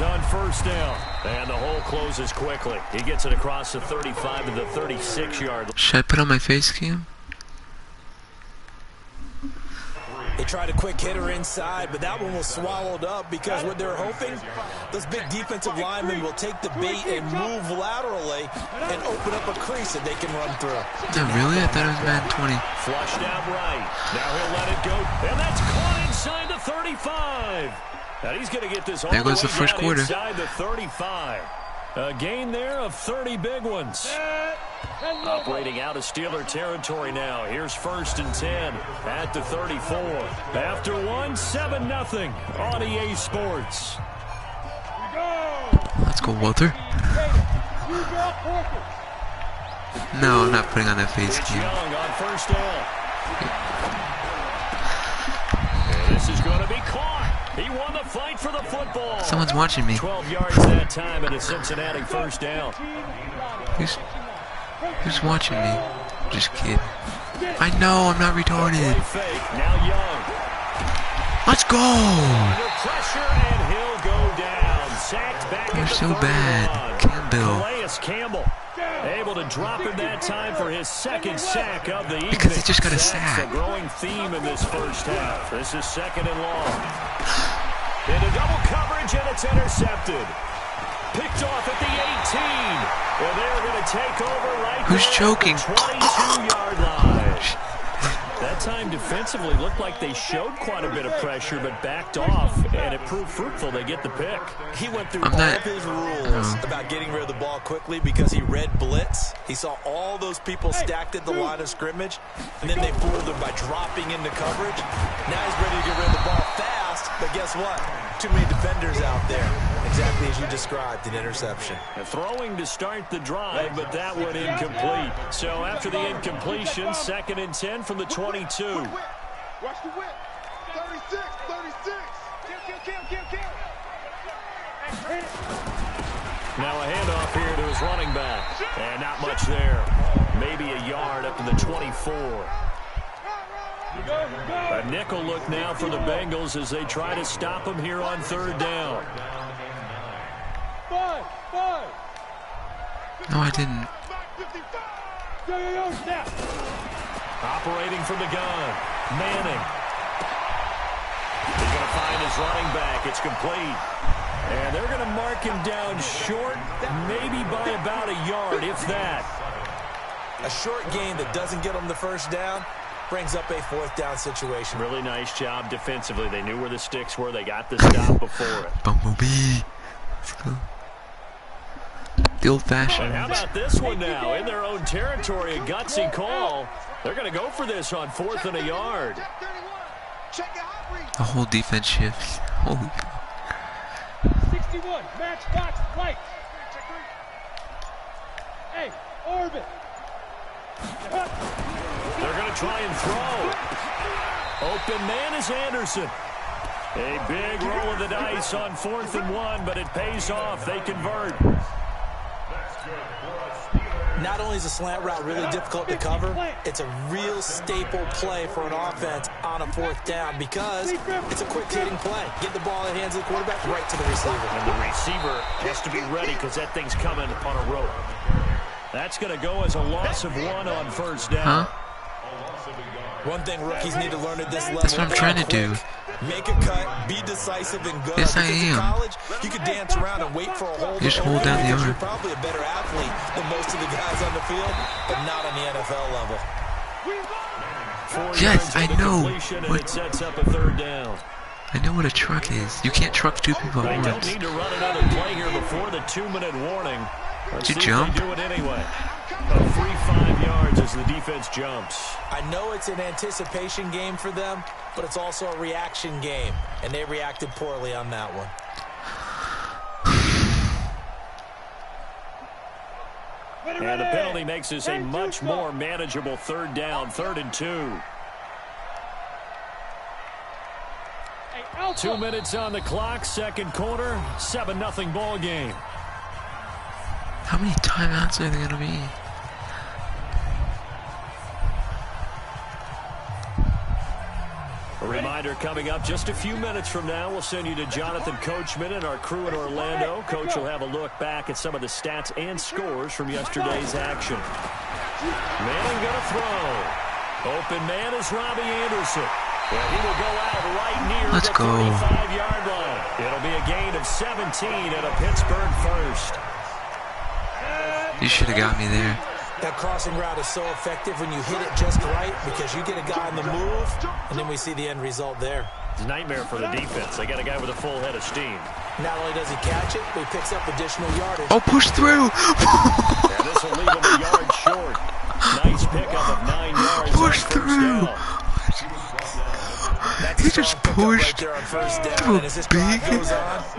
on first down. And the hole closes quickly. He gets it across the 35 to the 36-yard line. Should I put on my face cam? They tried a quick hitter inside, but that one was swallowed up because what they're hoping, those big defensive linemen will take the bait and move laterally and open up a crease that they can run through. No, really? I thought it was Madden 20. Flushed out right. Now he'll let it go, and that's caught inside the 35. Now he's going to get this all there goes the first quarter. Inside the 35. A gain there of 30 big ones. Operating out of Steeler territory now. Here's 1st and 10 at the 34. After one, 7-0 on EA Sports. Let's go, Walter. No, I'm not putting on that face cam. Young on first down. And this is going to be caught. He won the fight for the football. Someone's watching me. 12 yards that time and a Cincinnati first down. Who's watching me? Just kidding. I know, I'm not retarded. Now Young. Let's go! Under pressure and he'll go down. Sacked back. They're so bad. Campbell. Campbell able to drop in that time for his 2nd sack of the evening. Because he just got a sack. A growing theme in this first half. This is 2nd and long. Into double coverage and it's intercepted. Picked off at the 18. And they're going to take over right Who's choking? 22-yard line. That time defensively looked like they showed quite a bit of pressure but backed off, and it proved fruitful. They get the pick. He went through all of his rules about getting rid of the ball quickly because he read blitz. He saw all those people stacked at the line of scrimmage, and then they fooled him by dropping into coverage. Now he's ready to get rid of the ball fast, but guess what? Too many defenders out there. Exactly as you described, an interception. Throwing to start the drive, but that one incomplete. So after the incompletion, 2nd and 10 from the 22. Watch the whip. 36, 36. Kill. Now a handoff here to his running back. And not much there. Maybe a yard up to the 24. A nickel look now for the Bengals as they try to stop him here on 3rd down. No, I didn't. Operating from the gun. Manning. He's going to find his running back. It's complete. And they're going to mark him down short, maybe by about a yard, if that. A short gain that doesn't get him the first down brings up a 4th down situation. Really nice job defensively. They knew where the sticks were. They got the stop before it. Bumblebee. Let's go. The old-fashioned. How about this one now? In their own territory, a gutsy call. They're going to go for this on 4th and a yard. The whole defense shifts. Holy cow. 61, matchbox, light. Hey, orbit. They're going to try and throw. Open man is Anderson. A big roll of the dice on 4th and 1, but it pays off. They convert. Not only is a slant route really difficult to cover, it's a real staple play for an offense on a 4th down because it's a quick-hitting play. Get the ball in the hands of the quarterback right to the receiver. And the receiver has to be ready because that thing's coming on a rope. That's going to go as a loss of 1 on 1st down. Huh? One thing rookies need to learn at this level. That's what I'm trying to do. Make a cut, be decisive, and go. Yes, I am. College, you could dance around and wait for a hold. Just hold down the arm. You're probably a better athlete than most of the guys on the field, but not on the NFL level. Yes, I know. And it sets up a 3rd down. I know what a truck is. You can't truck 2 people They at don't once. need to run another play here before the 2-minute warning. Let's Did you see jump? if they do it anyway. A free 5 yards as the defense jumps. I know it's an anticipation game for them, but it's also a reaction game, and they reacted poorly on that one. And the penalty makes this a much more manageable 3rd down, 3rd and 2. 2 minutes on the clock, 2nd quarter, 7-0 ball game. How many timeouts are there going to be? A Reminder coming up just a few minutes from now. We'll send you to Jonathan Coachman and our crew in Orlando. Coach will have a look back at some of the stats and scores from yesterday's action. Manning going to throw. Open man is Robbie Anderson. Well, he will go out right near the 35-yard line. It'll be a gain of 17 and a Pittsburgh first. You should have got me there. That crossing route is so effective when you hit it just right because you get a guy on the move, and then we see the end result there. It's a nightmare for the defense. They got a guy with a full head of steam. Not only does he catch it, but he picks up additional yardage. Oh, push through! And this will leave him a yard short. Nice pickup of 9 yards. Push through! He just pushed to a big...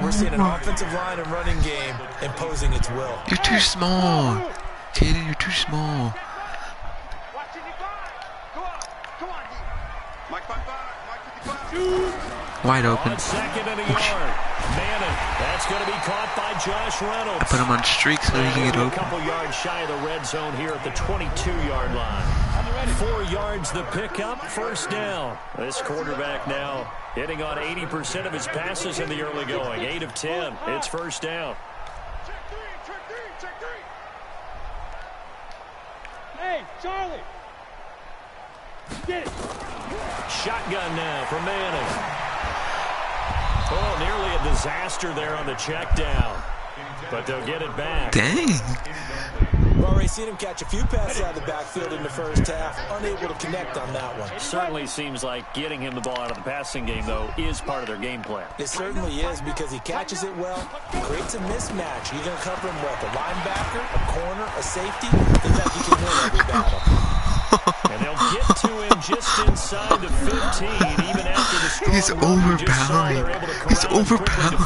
We're seeing an offensive line and running game imposing its will. You're too small. Kaden, you're too small. Wide open. Second and a yard. Manning. That's going to be caught by Josh Reynolds. I put him on streak so he can get open. A couple yards shy of the red zone here at the 22-yard line. 4 yards the pickup. First down. This quarterback now hitting on 80% of his passes in the early going. 8 of 10. It's first down. Hey, Charlie. Get it. Shotgun now for Manning. Oh, nearly a disaster there on the check down. But they'll get it back. Dang. We've already seen him catch a few passes out of the backfield in the first half. Unable to connect on that one. Certainly seems like getting him the ball out of the passing game, though, is part of their game plan. It certainly is because he catches it well, creates a mismatch. You're going to cover him with a linebacker, a corner, a safety. Looks like he can win every battle. And they'll get to him just inside the 15, even after the strong He's overpowering. He's overpowering.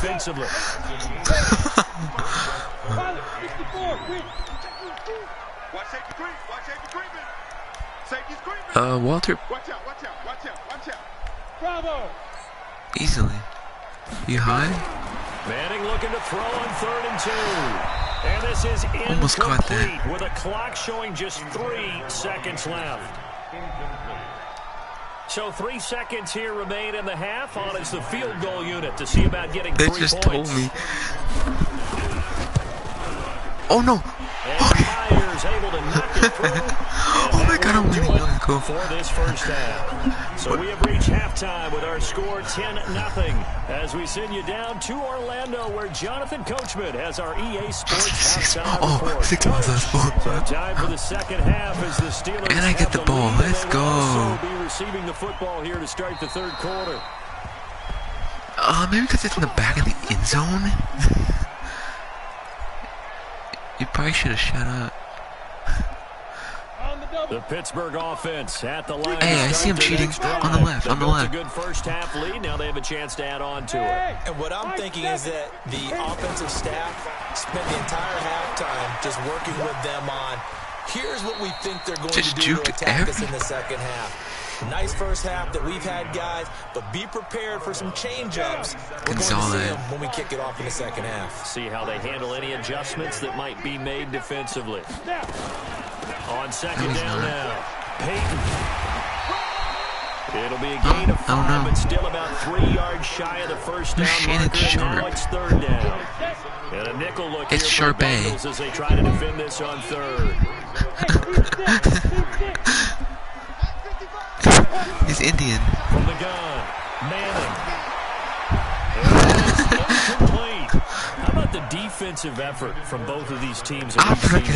Walter. Watch out. Bravo. Easily. You high? Manning looking to throw on 3rd and 2. And this is Almost caught that. incomplete with a clock showing just 3 seconds left. So 3 seconds here remain in the half on as the field goal unit to see about getting 3 They just points. told me. Oh no! And Myers able to knock it through. Oh my God, I'm winning. Go. For this first half. So we have reached halftime with our score 10-0 as we send you down to Orlando where Jonathan Coachman has our EA Sports halftime report. 6 months left. So time for the second half as the Steelers And I get the ball. lead. Let's They go. will also be receiving the football here to start the third quarter. Maybe because it's in the back of the end zone. You probably should have shut up. The Pittsburgh offense at the line. Hey, I see him cheating on the left, on the left. A good first half lead. Now they have a chance to add on to it. And what I'm thinking is that the offensive staff spent the entire halftime just working with them on, here's what we think they're going Just to do to juked attack us in the second half. Nice first half that we've had, guys, but be prepared for some change-ups. We're going to see them when we kick it off in the second half. See how they handle any adjustments that might be made defensively. On second down now, Peyton. It'll be a gain of 5, but still about 3 yards shy of the first down marker. Now it's 3rd down. And a nickel look here for the Bengals as they try to defend this on 3rd. He's Indian. From the gun, Manning. Incomplete. How about the defensive effort from both of these teams in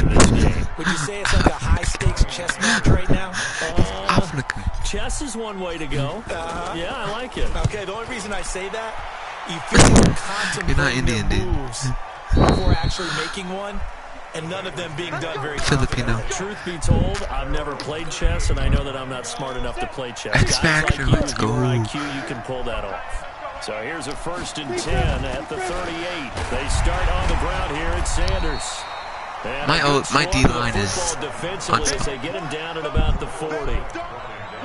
this game? Would you say it's like a high-stakes chess match right now? Chess is one way to go. Yeah, I like it. Okay, the only reason I say that, you feel like contemplating their moves before actually making one, and none of them being done very Filipino. Truth be told, I've never played chess, and I know that I'm not smart enough to play chess. X Factor, let's go. Your IQ, you can pull that off. So here's a 1st and 10 at the 38. They start on the ground here at Sanders. My D-line is defensively as they get him down at about the 40.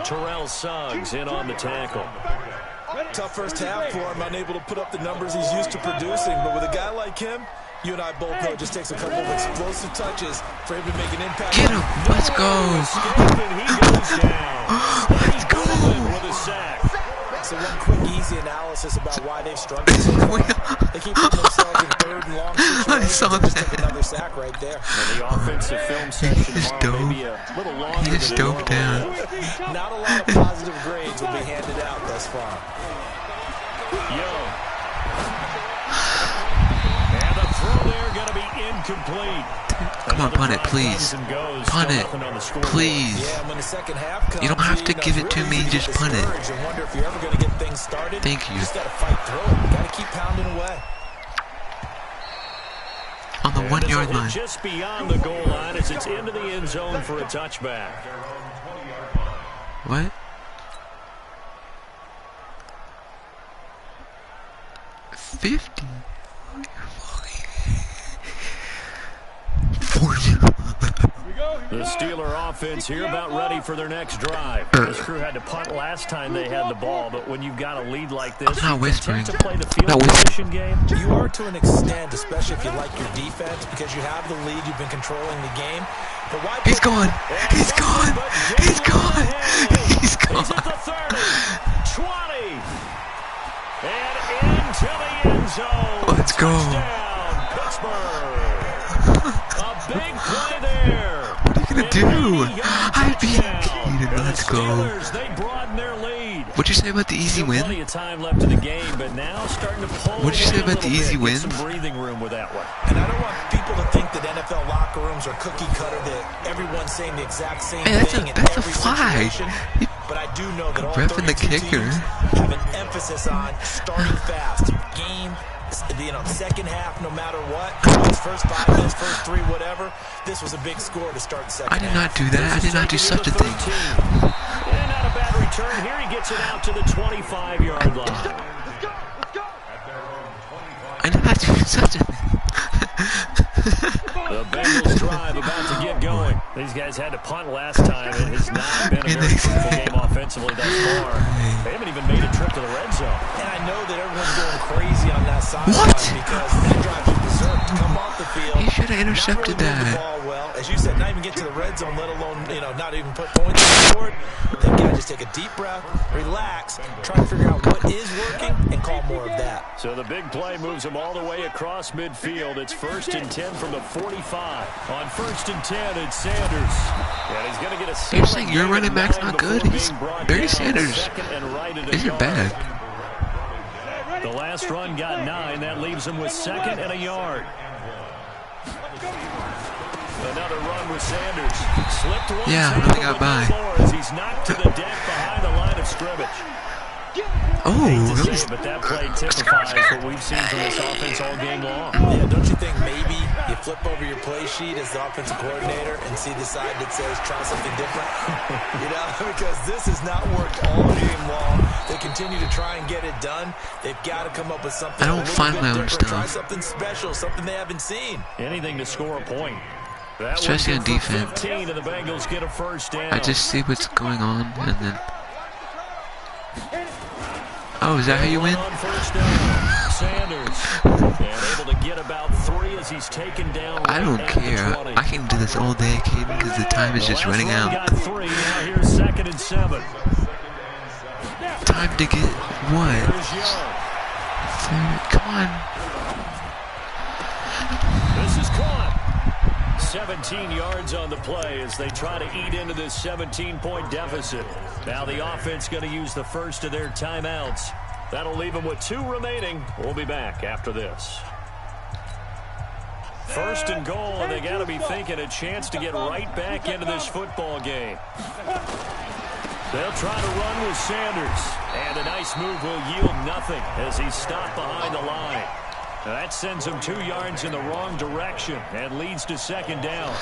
Terrell Suggs in on the tackle. Tough first half for him, unable to put up the numbers he's used to producing. But with a guy like him, you and I both know it just takes a couple of explosive touches for him to make an impact. Get him! Let's go! He goes down. Let's go! With a sack. So one quick, easy analysis about why they've struggled so far. They keep putting themselves in third and long situations. I saw that. Just took another sack right there. And the offensive film section tomorrow may be a little longer He just than it dove down. Not a lot of positive grades will be handed out thus far. Young. And the throw there going to be incomplete. Come on, punt it, please. Punt it, please. Yeah, when the second half comes, You don't have to give it to me, just punt it. And wonder if you're ever going to get things started. Thank you. You just got to fight through it. You got to keep pounding away. On the 1 yard line. Just beyond the goal line as it's into the end zone for a touchback. What? $50. The Steeler offense here about ready for their next drive. This crew had to punt last time they had the ball, but when you've got a lead like this, I'm not whispering. to play the field I'm not position game. You are to an extent, especially if you like your defense, because you have the lead, you've been controlling the game. But why He's gone. He's gone. He's gone. He's gone. He's at the 30, 20, and into the end zone. Let's go. Touchdown, Pittsburgh. A big play there. What are you gonna do? I'd be kidding. Let's go. They broaden their lead. What'd you say about the easy win? Plenty of time left in the game, but now starting to pull. What'd you say about the easy win? wins? Some breathing room with that one. And I don't want people to think that NFL locker rooms are cookie cutter, that everyone's saying the exact same thing in that's a every flag. situation. But I do know that all Reffing the 32 kicker. teams have an emphasis on starting fast. Game, second half, no matter what. It's first 5 minutes, first 3, whatever. This was a big score to start the second I did half. not do that. I did not do such a thing. And not a bad return. Here he gets it out to the 25-yard line. I did not do such a thing. The Bengals drive about to get going. These guys had to punt last time. It has not been a very fruitful game offensively thus far. They haven't even made a trip to the red zone. And I know that everyone's going crazy on that sideline because that drive you deserve to come off the field. He should have intercepted not really move the that. ball well. As you said, not even get to the red zone, let alone, not even put points on the board. They've got to just take a deep breath, relax, try to figure out what is working, and call more of that. So the big play moves them all the way across midfield. It's 1st and 10 from the 45. On 1st and 10, it's Sanders. And he's going to get a. You're saying your running back's not good? He's Barry Sanders isn't bad. The last run got 9. That leaves him with 2nd and a yard. Another run with Sanders. Slipped one. Yeah, really got by. As he's knocked to the deck behind the line of scrimmage. Oh, that was... But that play typifies what we've seen from this offense all game long. Yeah, don't you think maybe you flip over your play sheet as the offensive coordinator and see the side that says try something different? Because this has not worked all game long. They continue to try and get it done. They've got to come up with something I don't find my own stuff. Try something special, something they haven't seen. Anything to score a point. That especially on defense. 15 and the Bengals get a first down. I just see what's going on and then... Oh, is that how you win? Sanders and able to get about 3 as he's taken down. I don't care. I can do this all day, kid, because the time is just running out. Got 3. Now here's 2nd and 7. Time to get what? Come on. This is caught. 17 yards on the play as they try to eat into this 17-point deficit. Now the offense going to use the first of their timeouts. That'll leave them with 2 remaining. We'll be back after this. 1st and goal, and they got to be thinking a chance to get right back into this football game. They'll try to run with Sanders, and a nice move will yield nothing as he's stopped behind the line. That sends him 2 yards in the wrong direction and leads to 2nd down.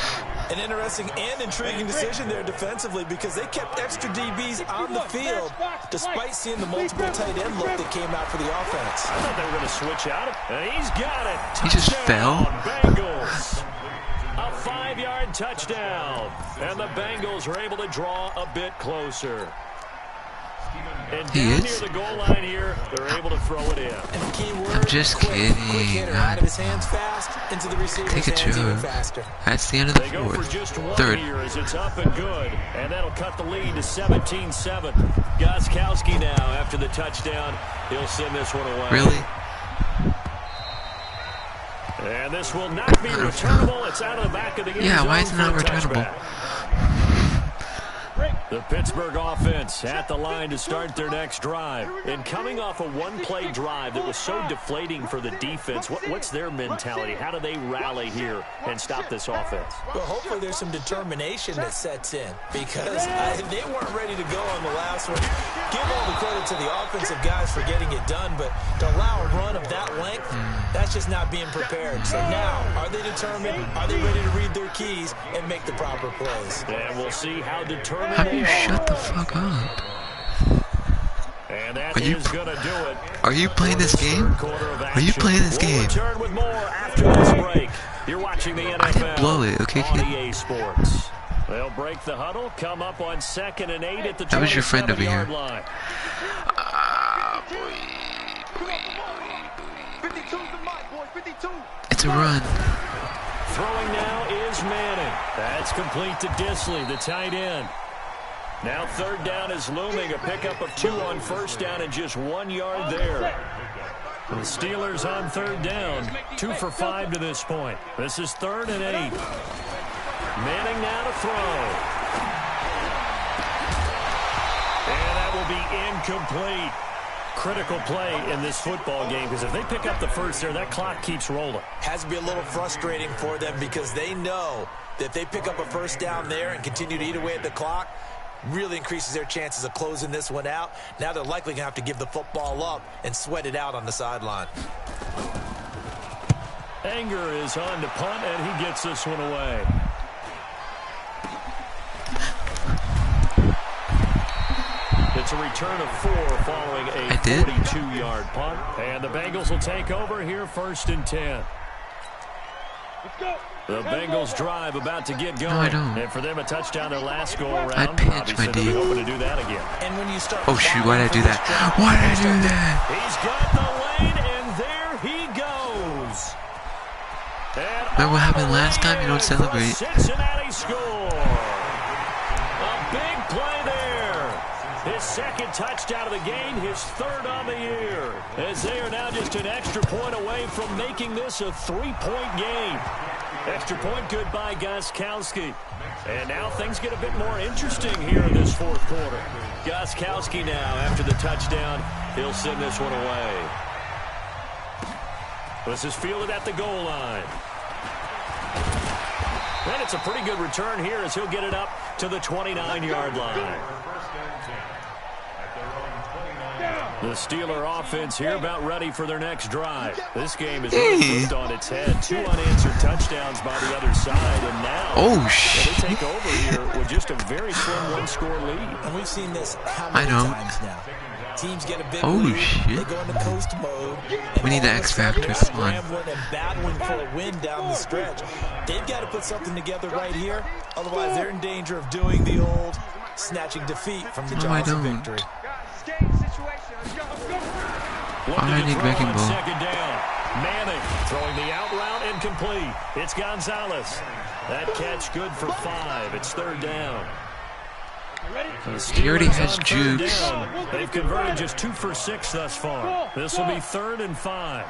An interesting and intriguing decision there defensively because they kept extra DBs on the field despite seeing the multiple tight end look that came out for the offense. I thought they were going to switch out. And he's got it. He just fell. Bengals. A 5-yard touchdown. And the Bengals are able to draw a bit closer. And He down is? near the goal line here, they're able to throw it in. And the key word, I'm just quick. kidding. Quick hitter, out of his hands fast, into the receiver's Take a hands even joke. faster. That's the end of the They go for fourth. just one Third. here as it's up and good. And that'll cut the lead to 17-7. Gostkowski now after the touchdown. He'll send this one away. Really? And this will not be returnable. It's out of the back of the end Yeah, zone why is it not for a returnable? touchback. The Pittsburgh offense at the line to start their next drive. And coming off a one-play drive that was so deflating for the defense, what's their mentality? How do they rally here and stop this offense? Well, hopefully there's some determination that sets in because they weren't ready to go on the last one. Give all the credit to the offensive guys for getting it done, but to allow a run of that length, that's just not being prepared. So now, are they determined? Are they ready to read their keys and make the proper plays? And we'll see how determined How do they you are. shut the fuck up? And that Are you is going to do it. Are you playing this game? Are you playing this We'll game? return with more after this break. You're watching the NFL I didn't blow it, okay, on kid? EA Sports. They'll break the huddle, come up on 2nd and 8 at the That was your friend over 27-yard here. line. It's a run. Throwing now is Manning. That's complete to Disley, the tight end. Now 3rd down is looming. A pickup of 2 on 1st down and just 1 yard there. The Steelers on 3rd down. 2 for 5 to this point. This is 3rd and 8. Manning now to throw. And that will be incomplete. Critical play in this football game because if they pick up the first there, that clock keeps rolling. Has to be a little frustrating for them because they know that if they pick up a 1st down there and continue to eat away at the clock, really increases their chances of closing this one out. Now they're likely going to have to give the football up and sweat it out on the sideline. Anger is on to punt, and he gets this one away. It's a return of 4 following a 42-yard punt. And the Bengals will take over here 1st and 10. The Bengals drive about to get going. No, I don't. And for them, a touchdown their last go-around. I pinch my Obviously, D. they'll be hoping to do that again. And when you start Oh shoot, why did I do that? Why did I do that? He's got the lane, and there he goes. And Remember what happened on the last time? You don't way celebrate. for Cincinnati score. A big play there. His 2nd touchdown of the game, his 3rd on the year. As they are now just an extra point away from making this a 3-point game. Extra point good by Gostkowski. And now things get a bit more interesting here in this 4th quarter. Gostkowski now, after the touchdown, he'll send this one away. This is fielded at the goal line. And it's a pretty good return here as he'll get it up to the 29-yard line. The Steeler offense here about ready for their next drive. This game is really flipped on its head. 2 unanswered touchdowns by the other side, and now they take over here with just a very slim 1-score lead. And we've seen this how many times now. Teams get a big lead, they go into coast mode. We need the X factor. Come on. Scrambling and battling for a win down the stretch. They've got to put something together right here. Otherwise, they're in danger of doing the old snatching defeat from the jaws of victory. I need wrecking ball. 2nd down. Manning throwing the out route incomplete. It's Gonzalez. That catch good for 5. It's 3rd down. He already has jukes. They've converted just 2 for 6 thus far. This will be 3rd and 5.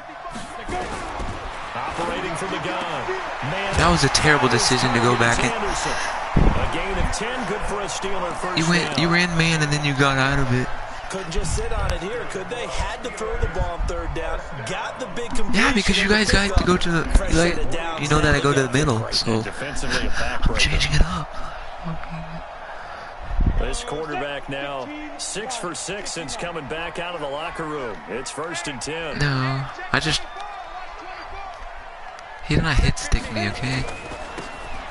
Operating from the gun. Manning. That was a terrible decision to go back in. A gain of 10, good for a Steeler first down. You ran man and then you got out of it. Couldn't just sit on it here, could they? Had to throw the ball on 3rd down. Got the big completion. Yeah, because you guys got to go to the, like, you know that I go to the middle, so I'm changing it up. This quarterback now 6 for 6 since coming back out of the locker room. It's 1st and 10. No, he did not hit stick me, okay?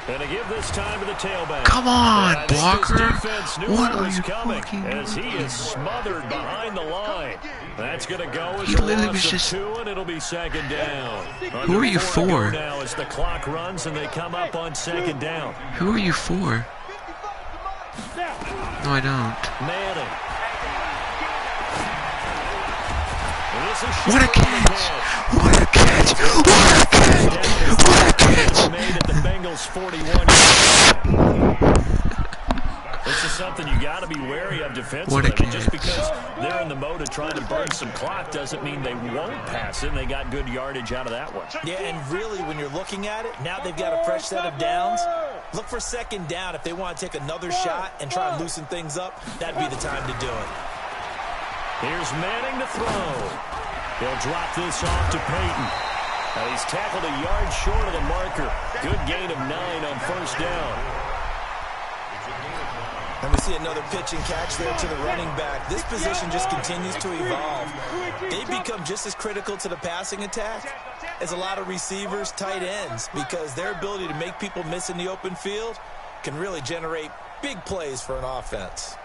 And to give this time to the tailback. Come on, I think blocker. this defense knew What what are was you coming fucking as he is smothered behind the line. That's going to go as He a literally loss was of just- 2, and it'll be 2nd down. Who are you Under 4 to go for? now as the clock runs and they come up on 2nd down. Who are you for? No, I don't. Manning. What a catch! What a catch! What a catch! What a catch! Made at the Bengals 41. This is something you got to be wary of defensively. I mean, just because they're in the mode of trying to burn some clock doesn't mean they won't pass it. And they got good yardage out of that one. Yeah, and really, when you're looking at it, now they've got a fresh set of downs. Look for second down if they want to take another shot and try and loosen things up. That'd be the time to do it. Here's Manning to throw. He'll drop this off to Peyton. Now he's tackled a yard short of the marker. Good gain of 9 on first down. And we see another pitch and catch there to the running back. This position just continues to evolve. They become just as critical to the passing attack as a lot of receivers, tight ends, because their ability to make people miss in the open field can really generate big plays for an offense.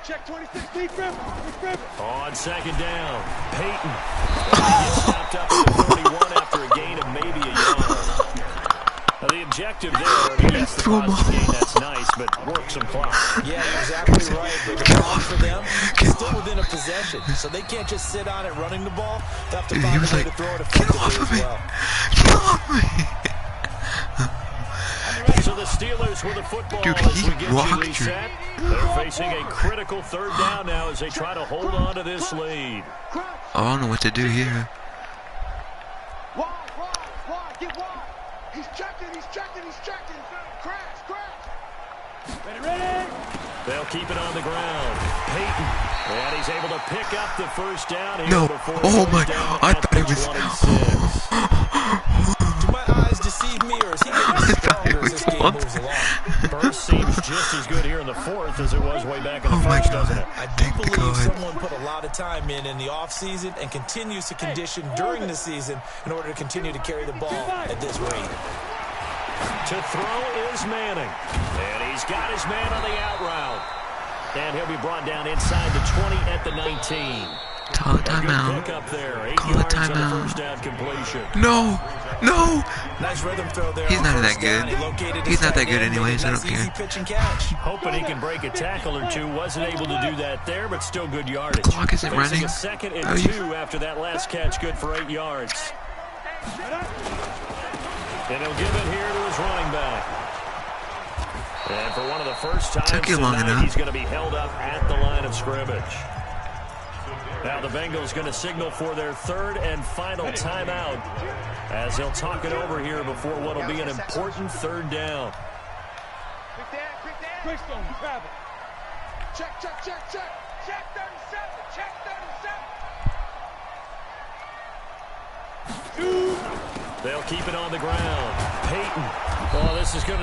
Check 26, deep grip. On second down, Peyton. He gets stopped up at the 31 after a gain of maybe a yard. Now the objective there, I mean, that's the positive gain, that's nice, but work some clock. Yeah, you're exactly right. But the problem for them is still within a possession, so they can't just sit on it running the ball. They have to find a way to throw it effectively as well. Get off of me! So the Steelers with the football as we get you reset. They're facing a critical third down now as they try to hold on to this lead. I don't know what to do here. Wide, get wide. He's checking. Crash. Ready. They'll keep it on the ground. Peyton. And he's able to pick up the first down here. No. Oh my God. I thought it was. Do my eyes deceive me, or is he getting stronger as this game moves along? Burst seems just as good here in the fourth as it was way back in the first, doesn't it? I do believe someone put a lot of time in the offseason and continues to condition during the season in order to continue to carry the ball at this rate. To throw is Manning. And he's got his man on the out route. And he'll be brought down inside the 20 at the 19. Call a timeout. Call a timeout. No. Nice rhythm throw there. He's not that good. He's not that good anyways. I don't care. Hoping he can break a tackle or two. Wasn't able to do that there, but still good yardage. The clock isn't running. A second and 2 after that last catch. Good for 8 yards. And he'll give it here to his running back. And for one of the first times tonight, he's going to be held up at the line of scrimmage. Now the Bengals going to signal for their third and final timeout as they'll talk it over here before what will be an important third down. Quick stone, travel. Check. Check 37. They'll keep it on the ground. Peyton. Oh, this is going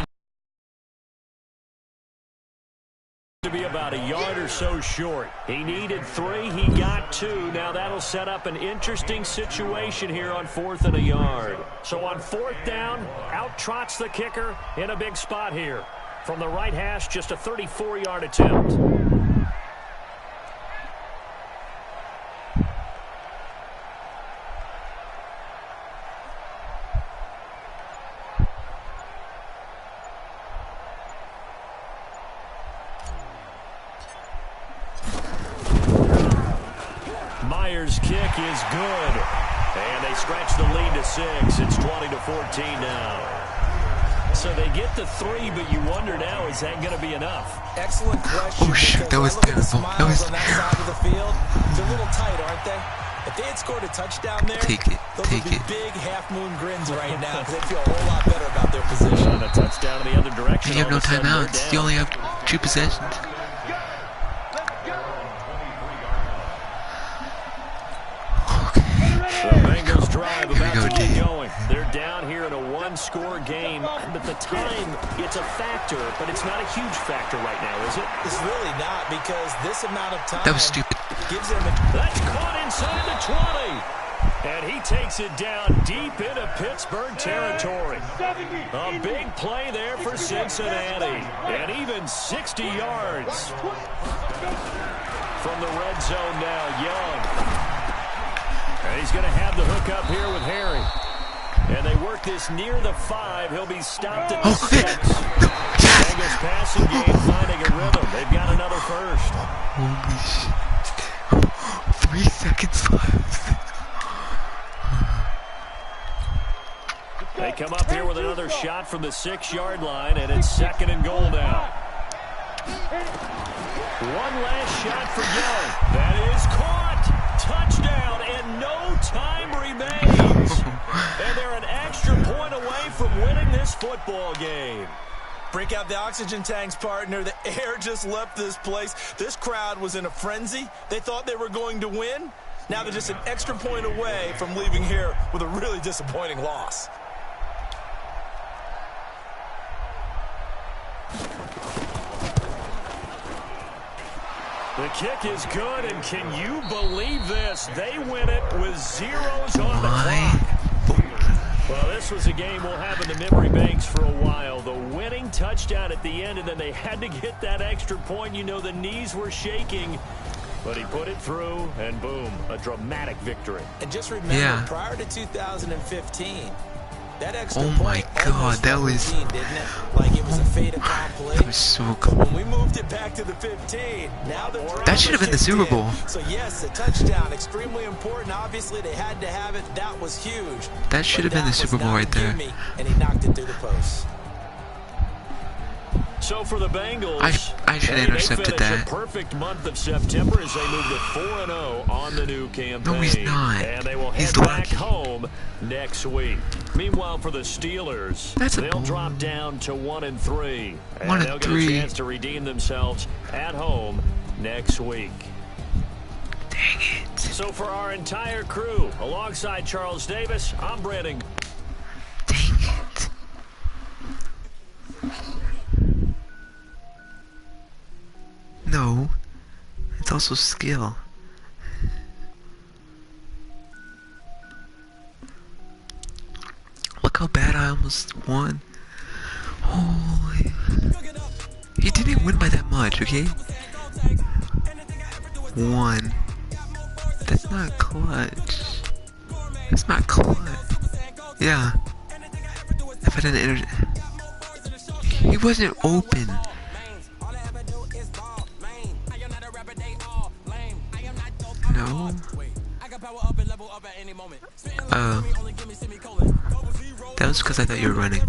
to be about a yard or so short. He needed 3. He got 2. Now that'll set up an interesting situation here on 4th and a yard. So on 4th down, out trots the kicker in a big spot here. From the right hash, just a 34-yard attempt. Myers' kick is good. And they stretch the lead to 6. It's 20-14 now. So they get the 3, but you wonder now, is that going to be enough? Excellent question. Oh, shit, that was terrible. That was on that side of the field. They're a little tight, aren't they? If they had scored a touchdown there, those would be big half-moon grins right now because they feel a whole lot better about their position. And a touchdown in the other direction. You have no timeouts. You only have 2 possessions. Bengals drive about to get going. They're down here in a 1-score game, but the time, it's a factor, but it's not a huge factor right now, is it? It's really not, because this amount of time that was stupid. Gives them That's caught inside the 20. And he takes it down deep into Pittsburgh territory. A big play there for Cincinnati. And even 60 yards. From the red zone now, Young. And he's going to have the hook up here with Harry. And they work this near the 5. He'll be stopped at the 6. this passing game finding a rhythm. They've got another first. Holy shit. 3 seconds left. They come up here with another shot from the 6-yard line, and it's 2nd and goal now. One last shot for Young. That is caught. Touchdown, and no time remains. And they're an extra point away from winning this football game. Break out the oxygen tanks, partner. The air just left this place. This crowd was in a frenzy. They thought they were going to win. Now they're just an extra point away from leaving here with a really disappointing loss. The kick is good, and can you believe this? They win it with zeros on the clock. Well, this was a game we'll have in the memory banks for a while. The winning touchdown at the end, and then they had to get that extra point. You know, the knees were shaking, but he put it through, and boom, a dramatic victory. And just remember, prior to 2015, that extra point, oh my God, that was routine, didn't it? Like it was a fait accompli. That was so cool. When we moved it back to the 15, now the that should have been the Super Bowl. So yes, a touchdown, extremely important. Obviously, they had to have it. That was huge. That should have been the Super Bowl right there. And he knocked it through the post. So for the Bengals, I should have intercepted that. A perfect month of September as they move to 4-0 on the new campaign. No, he's not. And they will head back home next week. Meanwhile, for the Steelers, they'll drop down to 1-3, and they'll get a chance to redeem themselves at home next week. Dang it! So for our entire crew, alongside Charles Davis, I'm Brandon. Dang it! No, it's also skill. Look how bad I almost won. Holy. He didn't win by that much, okay? 1. That's not clutch. That's not clutch. Yeah. If I didn't he wasn't open. No. Oh. That was because I thought you were running.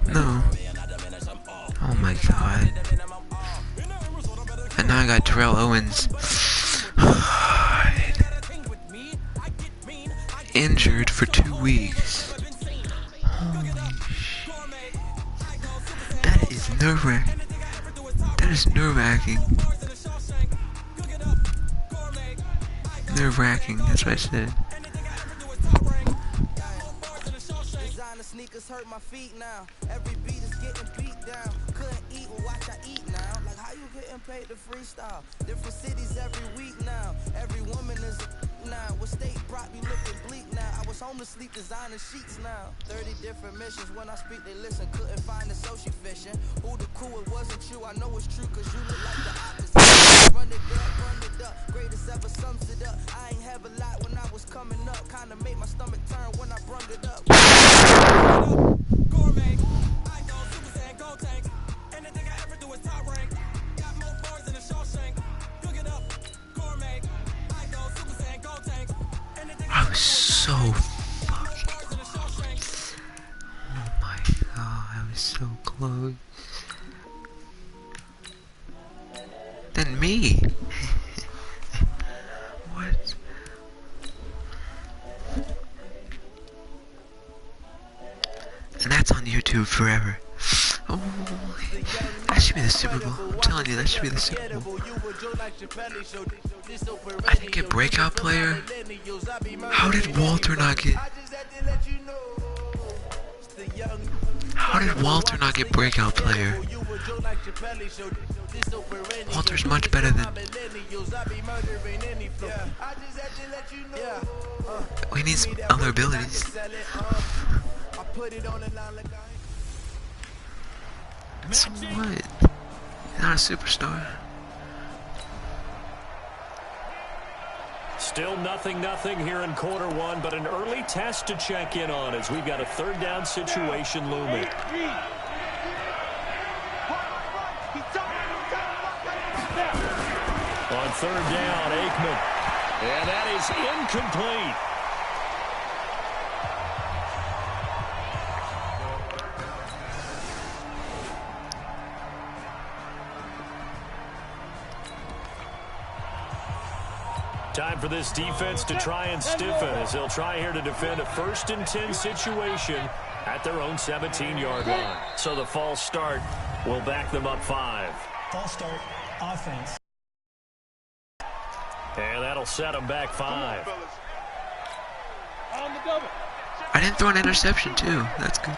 No. Oh my God. And now I got Terrell Owens. Injured for 2 weeks. Holy shit. That is nerve-wracking. That is nerve-wracking. Nerve-wracking, that's what I said. Sneakers hurt my feet now. Every beat is getting beat down. Couldn't eat or watch I eat now. Like how you getting paid to freestyle? Different cities every week now. Every woman is a now. What state brought me looking bleak now? I was homeless, sleep designing sheets now. 30 different missions. When I speak, they listen. Couldn't find the social fishing. Who the cool? It wasn't you. I know it's true, cause you look like the opposite. Run it up. Greatest ever sums it up. I ain't have a lot when I was coming up. Kinda made my stomach turn when I brung it up. Gourmet, I go Super Saiyan, go tank. Anything I ever do is top rank. Got more bars than a Shawshank. Cook it up, gourmet. I go Super Saiyan, go tank. I was so fucking close. Oh my God, I was so close. Then me. What? And that's on YouTube forever. Oh, that should be the Super Bowl. I'm telling you, that should be the Super Bowl. I think a breakout player. How did Walter not get? How did Walter not get breakout player? Walter's much better than. We need some other abilities. So what? He's not a superstar. Still 0-0 here in quarter one, but an early test to check in on as we've got a third down situation looming. On third down, Aikman. And that is incomplete. Time for this defense to try and stiffen as they'll try here to defend a 1st and 10 situation at their own 17-yard line. So the false start will back them up 5. False start, offense. And that'll set them back 5. I didn't throw an interception too. That's good.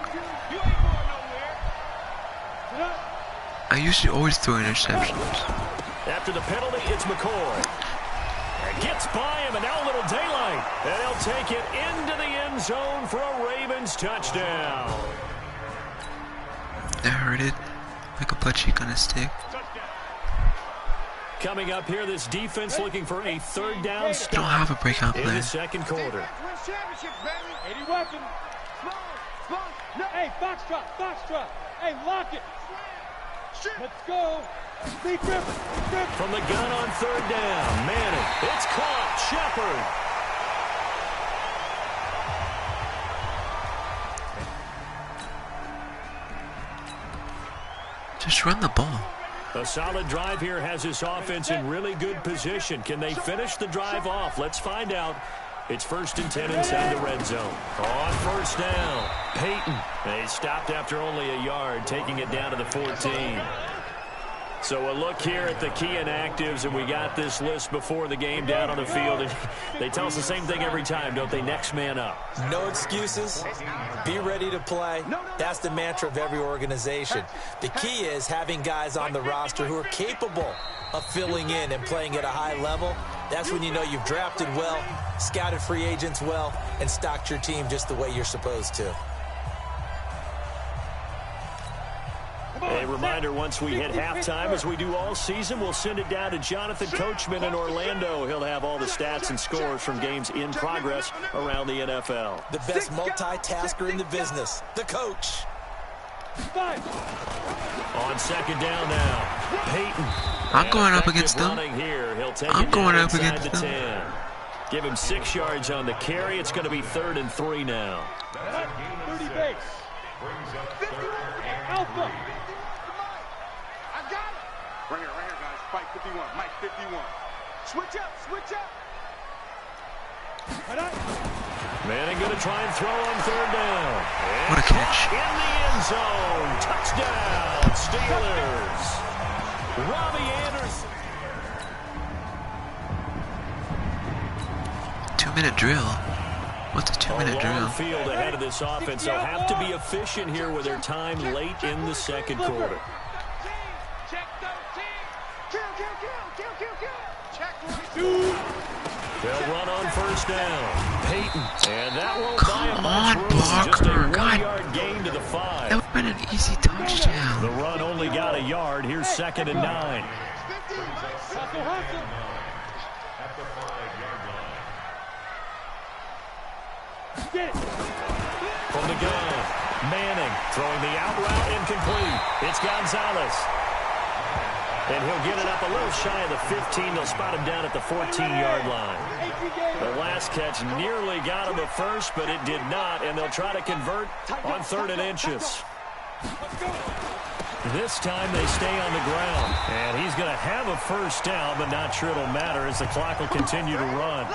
I usually always throw interceptions. After the penalty, it's McCoy. Gets by him, and now a little daylight. And he'll take it into the end zone for a Ravens touchdown. That hurted like a butt cheek on a stick. Coming up here, this defense looking for a third down stop. You don't have a breakout in play. the second quarter. Hey, Foxtrot. Hey, lock it. Let's go. From the gun on third down, Manning. It's caught. Shepard. Just run the ball. A solid drive here has this offense in really good position. Can they finish the drive off? Let's find out. It's 1st and 10 inside the red zone. On first down, Peyton. They stopped after only a yard, taking it down to the 14. So a look here at the key inactives, and we got this list before the game down on the field. And they tell us the same thing every time, don't they? Next man up. No excuses. Be ready to play. That's the mantra of every organization. The key is having guys on the roster who are capable of filling in and playing at a high level. That's when you know you've drafted well, scouted free agents well, and stocked your team just the way you're supposed to. A reminder, once we hit halftime, as we do all season, we'll send it down to Jonathan Coachman in Orlando. He'll have all the stats and scores from games in progress around the NFL. The best multitasker in the business, the coach. On second down now, Peyton. I'm going up against them. Here. He'll take I'm it going down up against them. 10. Give him 6 yards on the carry. It's going to be 3rd and 3 now. 30 base. Alpha. Right here, guys. Spike 51. Mike 51. Switch up. Manning going to try and throw on third down. What a catch. In the end zone. Touchdown, Steelers. Robbie Anderson. 2-minute drill. What's a 2-minute drill? Long field ahead of this offense. They'll have to be efficient here with their time late in the second quarter. They'll run on first down. Peyton. And that won't buy him much room. Just a 1-yard gain to the 5. That would have been an easy touchdown. The run only got a yard. Here's 2nd and 9. From the gun, Manning throwing the out route incomplete. It's Gonzalez. And he'll get it up a little shy of the 15. They'll spot him down at the 14-yard line. The last catch nearly got him a first, but it did not, and they'll try to convert on 3rd and inches. This time they stay on the ground, and he's going to have a first down, but not sure it'll matter as the clock will continue to run.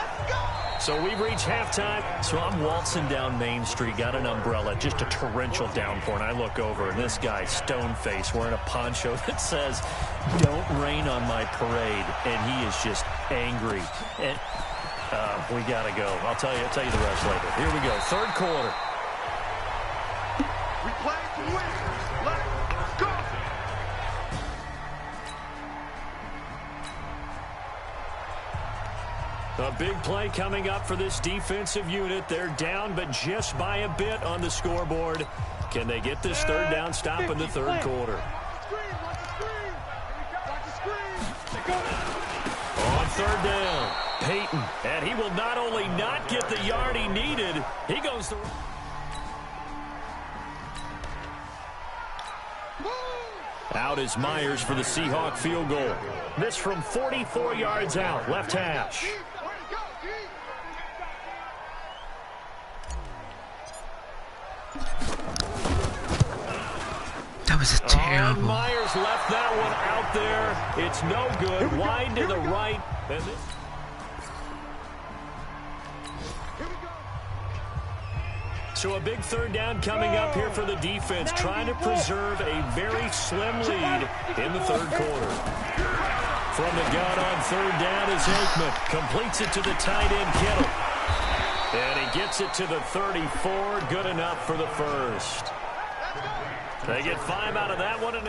So we've reached halftime. So I'm waltzing down Main Street, got an umbrella, just a torrential downpour, and I look over, and this guy, stone-faced, wearing a poncho that says, "Don't rain on my parade," and he is just angry. And we got to go. I'll tell you the rest later. Here we go, third quarter. We play to win. Let's go. A big play coming up for this defensive unit. They're down, but just by a bit on the scoreboard. Can they get this third down stop in the third quarter? On third down, Peyton. Payton. And he will not only not get the yard he needed, he goes the... Out is Myers for the Seahawk field goal. This from 44 yards out, left hash. That was a terrible. Myers left that one out there. It's no good. Wide to the right. And this... So a big third down coming up here for the defense, trying to preserve a very slim lead in the third quarter. From the gun on third down is Aikman. Completes it to the tight end, Kittle. And he gets it to the 34. Good enough for the first. They get 5 out of that one. And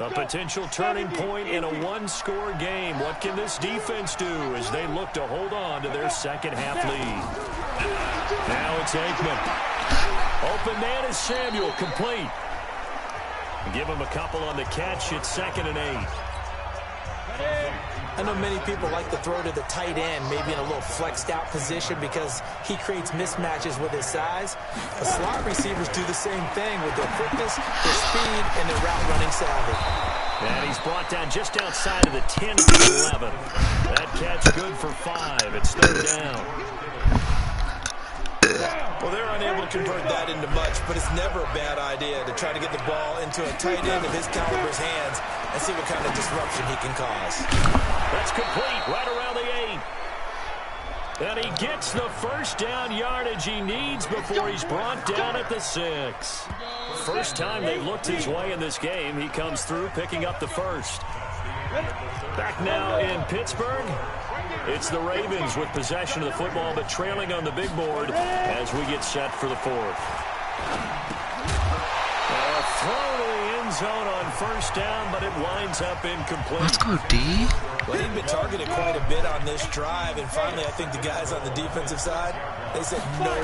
a potential turning point in a one-score game. What can this defense do as they look to hold on to their second-half lead? Now it's Aikman. Open man is Samuel, complete. Give him a couple on the catch. It's 2nd and 8. I know many people like to throw to the tight end, maybe in a little flexed out position because he creates mismatches with his size. The slot receivers do the same thing with their quickness, their speed, and their route running savvy. And he's brought down just outside of the 10 to the 11. That catch good for 5. It's third down. Well, they're unable to convert that into much, but it's never a bad idea to try to get the ball into a tight end of his caliber's hands and see what kind of disruption he can cause. That's complete right around the 8. And he gets the first down yardage he needs before he's brought down at the 6. First time they've looked his way in this game. He comes through picking up the first. Back now in Pittsburgh. It's the Ravens with possession of the football, but trailing on the big board as we get set for the fourth. Throw to the end zone on first down, but it winds up incomplete. Let's go, D. Well, he'd been targeted quite a bit on this drive, and finally I think the guys on the defensive side, they said no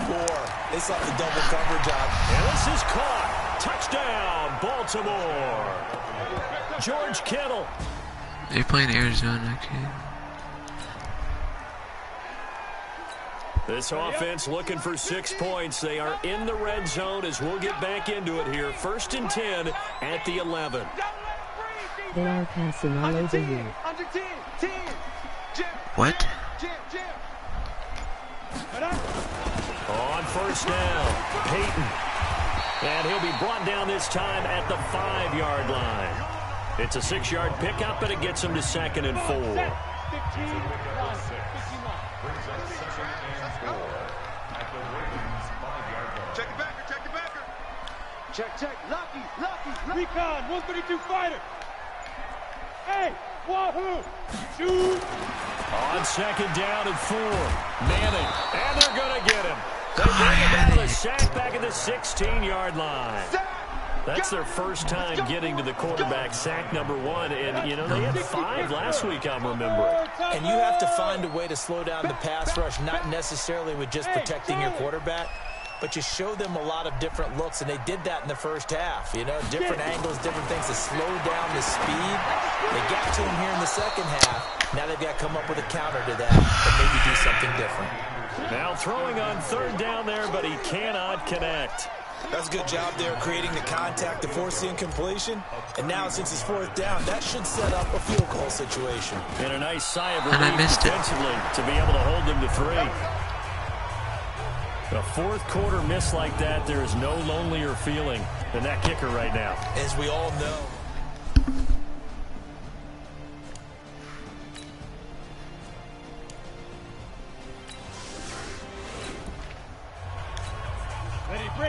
more. They saw the double coverage on. And this is caught. Touchdown, Baltimore. George Kittle. They're playing Arizona, okay. This offense looking for 6 points. They are in the red zone as we'll get back into it here. 1st and 10 at the 11. They are passing all over you. What? On first down, Payton. And he'll be brought down this time at the 5-yard line. It's a 6-yard pickup, and it gets him to 2nd and 4. Check it backer, check it backer. Check. Lucky. Recon, 132 fighter. Hey, wahoo. Shoot. On 2nd down and 4. Manning, and they're going to get him. They bring him out of the sack back at the 16-yard line. That's their first time getting to the quarterback, sack number 1. And, you know, they had 5 last week, I'm remembering. And you have to find a way to slow down the pass rush, not necessarily with just protecting your quarterback, but you show them a lot of different looks, and they did that in the first half. You know, different angles, different things to slow down the speed. They got to him here in the second half. Now they've got to come up with a counter to that and maybe do something different. Now throwing on 3rd down there, but he cannot connect. That's a good job there creating the contact to force the incompletion. And now since it's 4th down, that should set up a field goal situation. And a nice sigh of And I relief missed it. defensively to be able to hold them to 3. A 4th quarter miss like that, there is no lonelier feeling than that kicker right now. As we all know.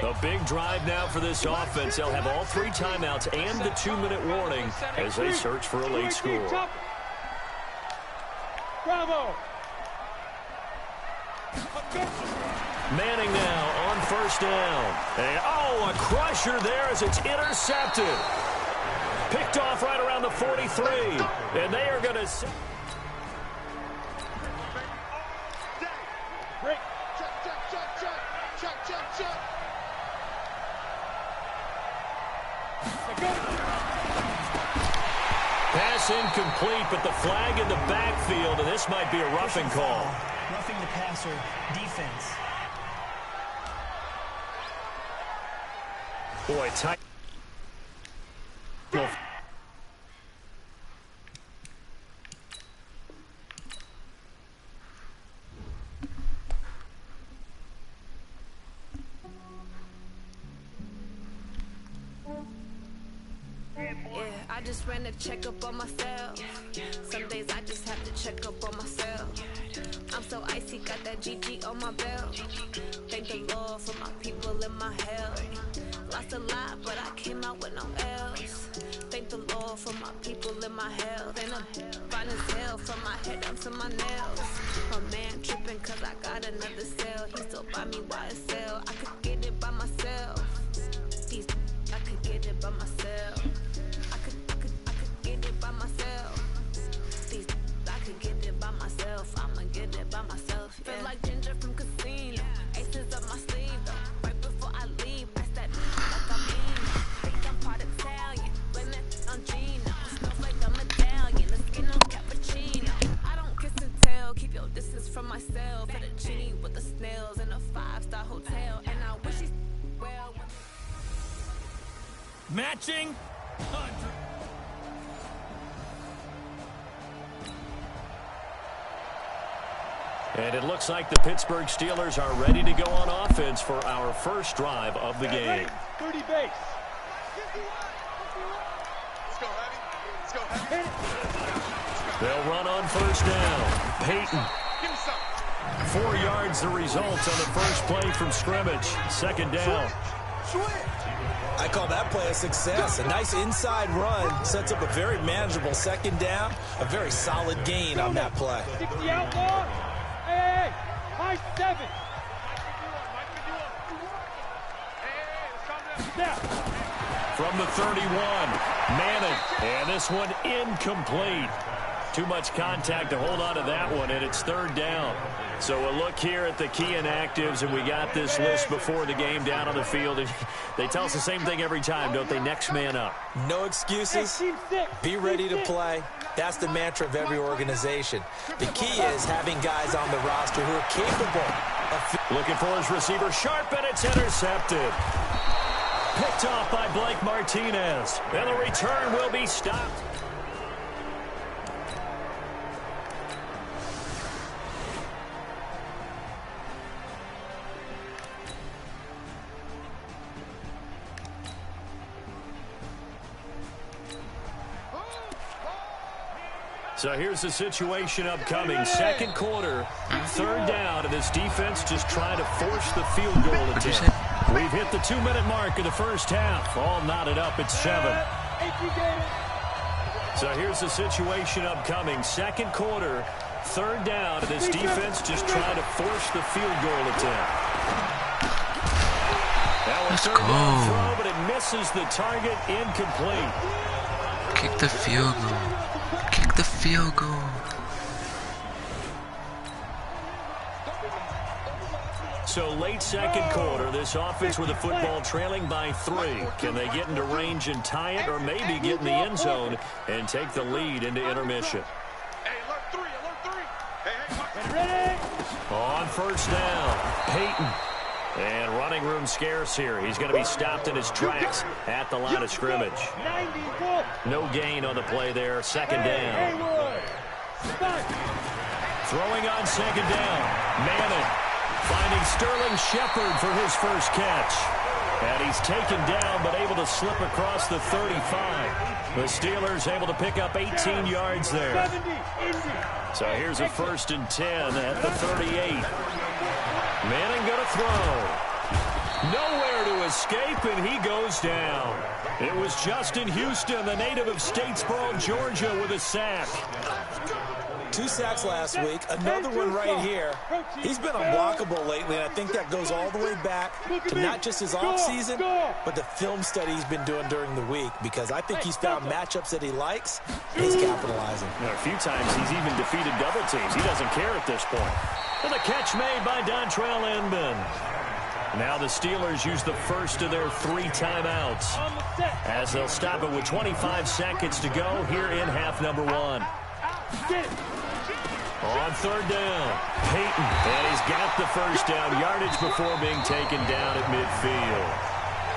A big drive now for this offense. They'll have all 3 timeouts and the 2-minute warning as they search for a late score. Bravo. Manning now on first down. And, a crusher there as it's intercepted. Picked off right around the 43. And they are going to... Break. Check. pass incomplete, but the flag in the backfield, and this might be a roughing call. Roughing the passer, defense. Boy, tight. I just ran a checkup on myself. Some days I just have to check up on myself. I'm so icy, got that GG on my belt. Thank the Lord for my people in my health. Lost a lot, but I came out with no else. Thank the Lord for my people in my health. And I'm fine as hell from my head down to my nails. My man tripping cause I got another cell. He still buy me YSL. I could get it by myself. I could get it by myself. I could get it by myself. I could get it by myself. I'ma get it by myself. Yeah. Feel like Ginger from Casino. Aces up my sleeve though. Right before I leave, that's that like I mean. Think I'm part Italian. Blame that on Gino. Smells like a medallion. The skin on cappuccino. I don't kiss and tell. Keep your distance from myself. At a genie with the snails in a 5-star hotel. And I wish he's well. Matching 100. And it looks like the Pittsburgh Steelers are ready to go on offense for our first drive of the game. 30 base. Let's go, Heavy. Let's go, Heavy. They'll run on first down. Peyton. 4 yards the result on the first play from scrimmage. Second down. I call that play a success. A nice inside run sets up a very manageable second down. A very solid gain on that play. 60 outlaw. Hey, high 7. From the 31, Madden. And this one incomplete. Too much contact to hold on to that one, and it's third down. So we'll look here at the key inactives, and we got this list before the game down on the field. And they tell us the same thing every time, don't they? Next man up. No excuses. Be ready to play. That's the mantra of every organization. The key is having guys on the roster who are capable of... Looking for his receiver, sharp, and it's intercepted. Picked off by Blake Martinez. And the return will be stopped. So here's the situation upcoming. Second quarter, third down, and this defense just trying to force the field goal attempt. We've hit the 2-minute mark of the first half. All knotted up at 7. So here's the situation upcoming. Second quarter, third down, and this defense just trying to force the field goal attempt. That was third down throw, but it misses the target, incomplete. Kick the field goal. Kick the field goal. So late second quarter, this offense with the football trailing by 3. Can they get into range and tie it, or maybe get in the end zone and take the lead into intermission? Hey, alert 3, alert 3. Hey, on first down, Peyton. And running room scarce here. He's going to be stopped in his tracks at the line of scrimmage. No gain on the play there. Second down. Throwing on second down. Madden finding Sterling Shepard for his first catch. And he's taken down but able to slip across the 35. The Steelers able to pick up 18 yards there. So here's a 1st and 10 at the 38. Manning going to throw. Nowhere to escape, and he goes down. It was Justin Houston, the native of Statesboro, Georgia, with a sack. 2 sacks last week, another one right here. He's been unblockable lately, and I think that goes all the way back to not just his offseason, but the film study he's been doing during the week, because I think he's found matchups that he likes, and he's capitalizing. A few times he's even defeated double teams. He doesn't care at this point. And the catch made by Dontrell Inman. Now the Steelers use the first of their 3 timeouts as they'll stop it with 25 seconds to go here in half number 1. On third down, Peyton, and he's got the first down yardage before being taken down at midfield.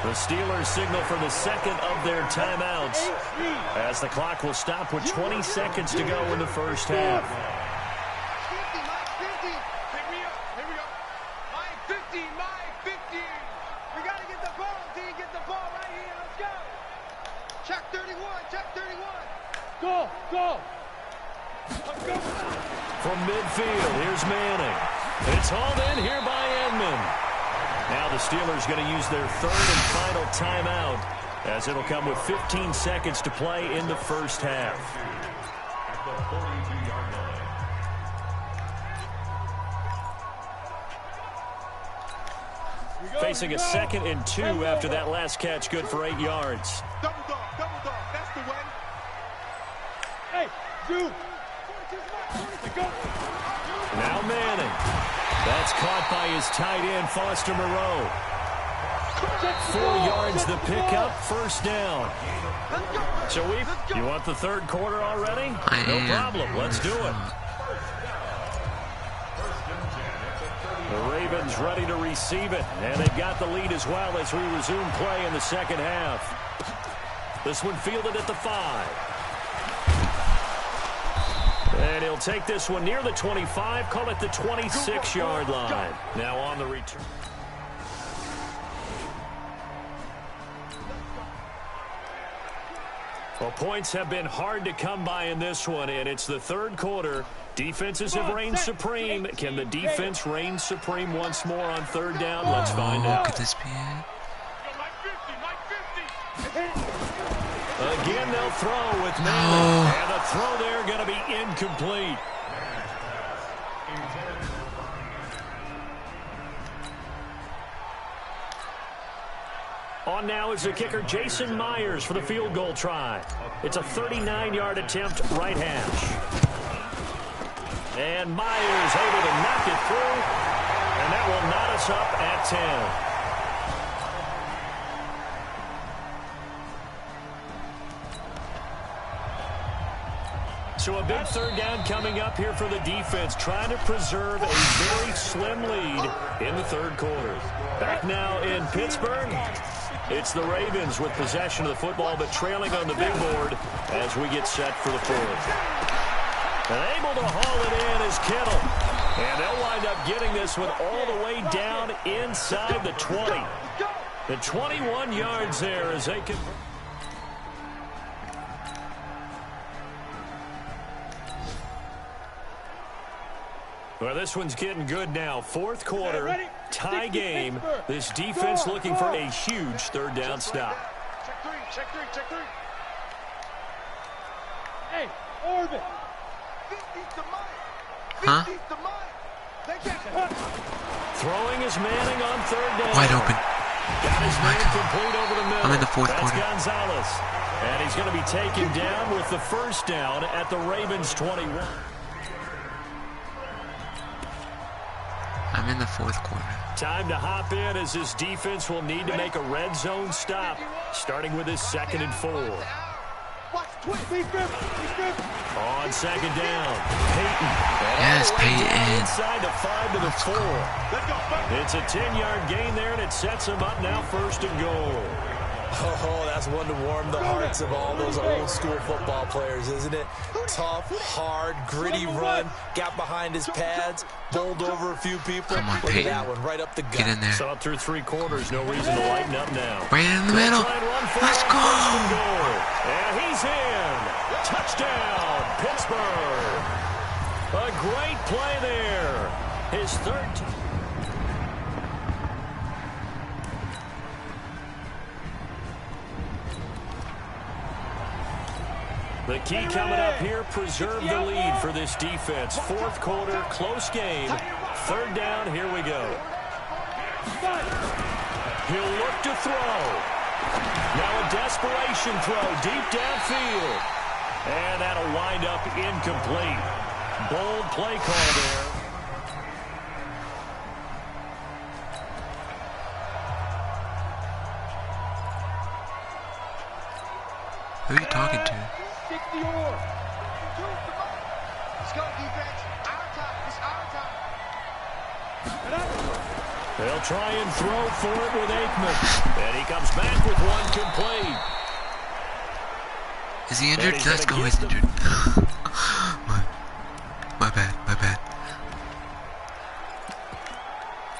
The Steelers signal for the second of their timeouts as the clock will stop with 20 seconds to go in the first half. Go! From midfield, here's Manning. It's hauled in here by Edmond. Now the Steelers going to use their third and final timeout as it'll come with 15 seconds to play in the first half. Facing a 2nd and 2 after that last catch, good for 8 yards. Double dog, that's the way. Hey, dude. Now Manning. That's caught by his tight end, Foster Moreau. 4 yards the pickup, first down. So you want the third quarter already? No problem. Let's do it. The Ravens ready to receive it, and they've got the lead as well as we resume play in the second half. This one fielded at the 5. And he'll take this one near the 25, call it the 26-yard line. Now on the return. Well, points have been hard to come by in this one, and it's the third quarter. Defenses have reigned supreme. Can the defense reign supreme once more on third down? Let's find out. Could this be it? Again, they'll throw with Manning. And the throw there going to be incomplete. On now is the kicker, Jason Myers, for the field goal try. It's a 39-yard attempt, right hash. And Myers able to knock it through. And that will knot us up at 10. So a big third down coming up here for the defense, trying to preserve a very slim lead in the third quarter. Back now in Pittsburgh, it's the Ravens with possession of the football, but trailing on the big board as we get set for the fourth. And able to haul it in is Kittle. And they'll wind up getting this one all the way down inside the 20. The 21 yards there as they can... Well, this one's getting good now. Fourth quarter, tie game. This defense looking for a huge third down stop. Check three. Hey, Orbit. Huh? Throwing is Manning on third down. Wide open. Got his man complete over the middle. I'm in the fourth quarter. That's Gonzalez. And he's going to be taken down with the first down at the Ravens 21. I'm in the fourth quarter. Time to hop in as this defense will need to make a red zone stop, starting with his 2nd and 4. On second down, Peyton. Yes, Peyton. Inside the 5 to the 4. It's a 10-yard gain there, and it sets him up now first and goal. Oh, that's one to warm the hearts of all those old school football players, isn't it? Tough, hard, gritty run, got behind his pads, bowled over a few people. Come on, Look Peyton. at that one, right up the gut. Get in there. So up through 3 quarters, no reason to lighten up now. Right in the middle. Let's go. And he's in. Touchdown, Pittsburgh. A great play there. His third. The key coming up here, preserve the lead for this defense. Fourth quarter, close game. Third down, here we go. He'll look to throw. Now a desperation throw deep downfield. And that'll wind up incomplete. Bold play call there. Who are you talking to? 60 or. Let's go, defense. Our time. It's our time. They'll try and throw for it with Aikman. And he comes back with one complete. Is he injured? Let's go, he's injured. My bad.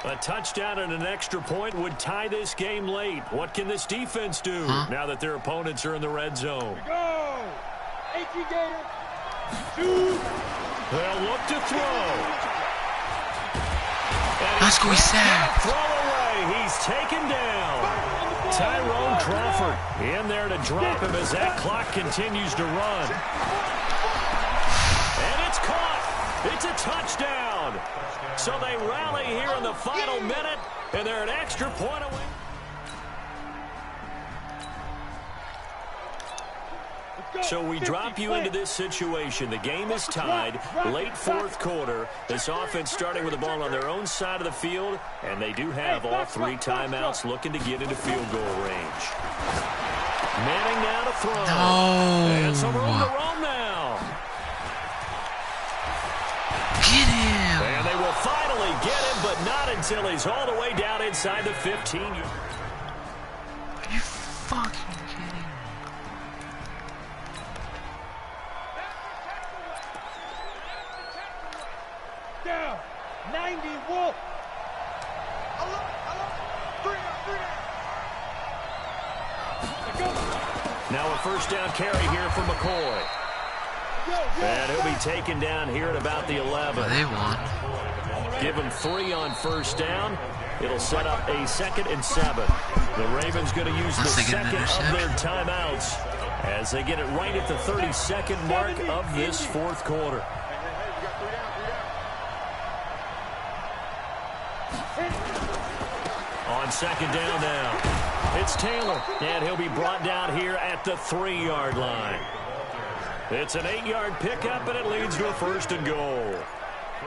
A touchdown and an extra point would tie this game late. What can this defense do now that their opponents are in the red zone? Go! 18 Gator. Shoot! They'll look to throw. Let's go, he's sacked. Throw away. He's taken down. Tyrone Crawford in there to drop him as that clock continues to run. And it's caught. It's a touchdown. So they rally here in the final minute, and they're an extra point away. So we drop you into this situation. The game is tied. Late fourth quarter. This offense starting with the ball on their own side of the field, and they do have all three timeouts looking to get into field goal range. Manning now to throw. And some room to roam now. Get him. And they will finally get him, but not until he's all the way down inside the 15. Are you fucking kidding me? Down. 90 Wolf. Now a first down carry here for McCoy. And he'll be taken down here at about the 11. Well, they won. Give him 3 on first down. It'll set up a 2nd and 7. The Ravens going to use the second of their timeouts as they get it right at the 32nd mark of this fourth quarter. On second down now, it's Taylor, and he'll be brought down here at the 3-yard line. It's an 8-yard pickup, and it leads to a 1st and goal.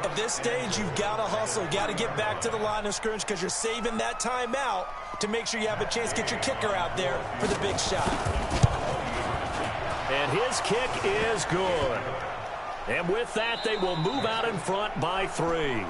At this stage, you've got to hustle. Got to get back to the line of scrimmage because you're saving that timeout to make sure you have a chance to get your kicker out there for the big shot. And his kick is good. And with that, they will move out in front by 3.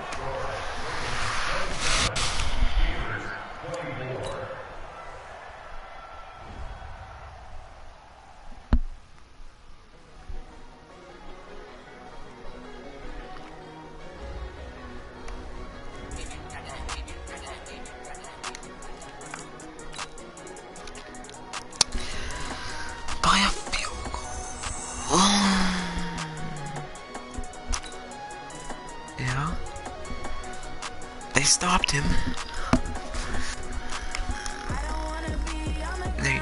Yeah. They stopped him. They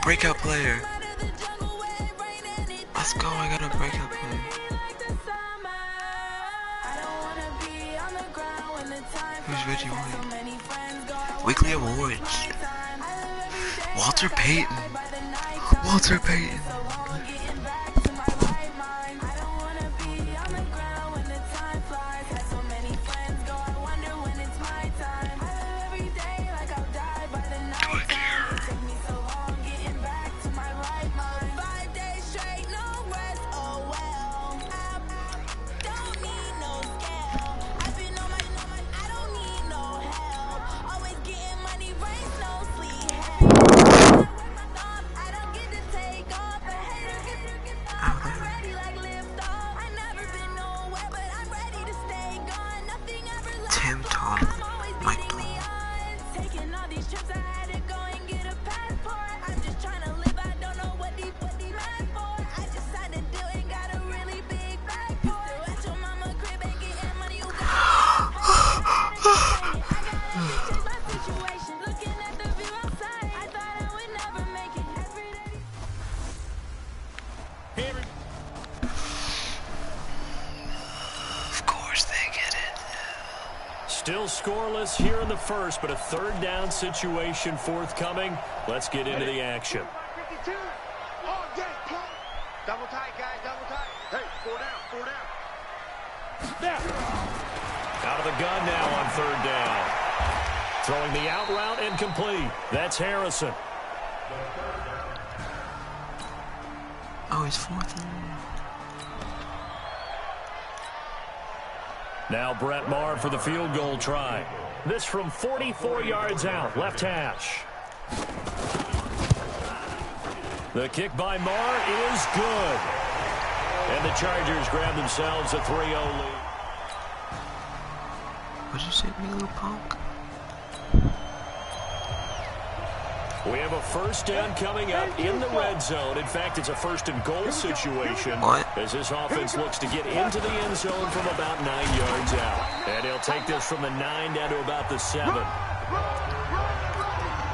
breakout player. Let's go, I got a breakout player. Who's Reggie White? Weekly awards. Walter Payton. Walter Payton. Still scoreless here in the first, but a third down situation forthcoming. Let's get into the action. 52. All day. Double tight, guys. Double tight. Hey, 4 down. 4 down. Out of the gun now on third down. Throwing the out route incomplete. That's Harrison. Oh, he's fourth. Now Brett Maher for the field goal try. This from 44 yards out, left hash. The kick by Maher is good. And the Chargers grab themselves a 3-0 lead. What'd you say to me, little punk? We have a first down coming up in the red zone. In fact, it's a first and goal situation. What? As this offense looks to get into the end zone from about 9 yards out. And he'll take this from the 9 down to about the 7.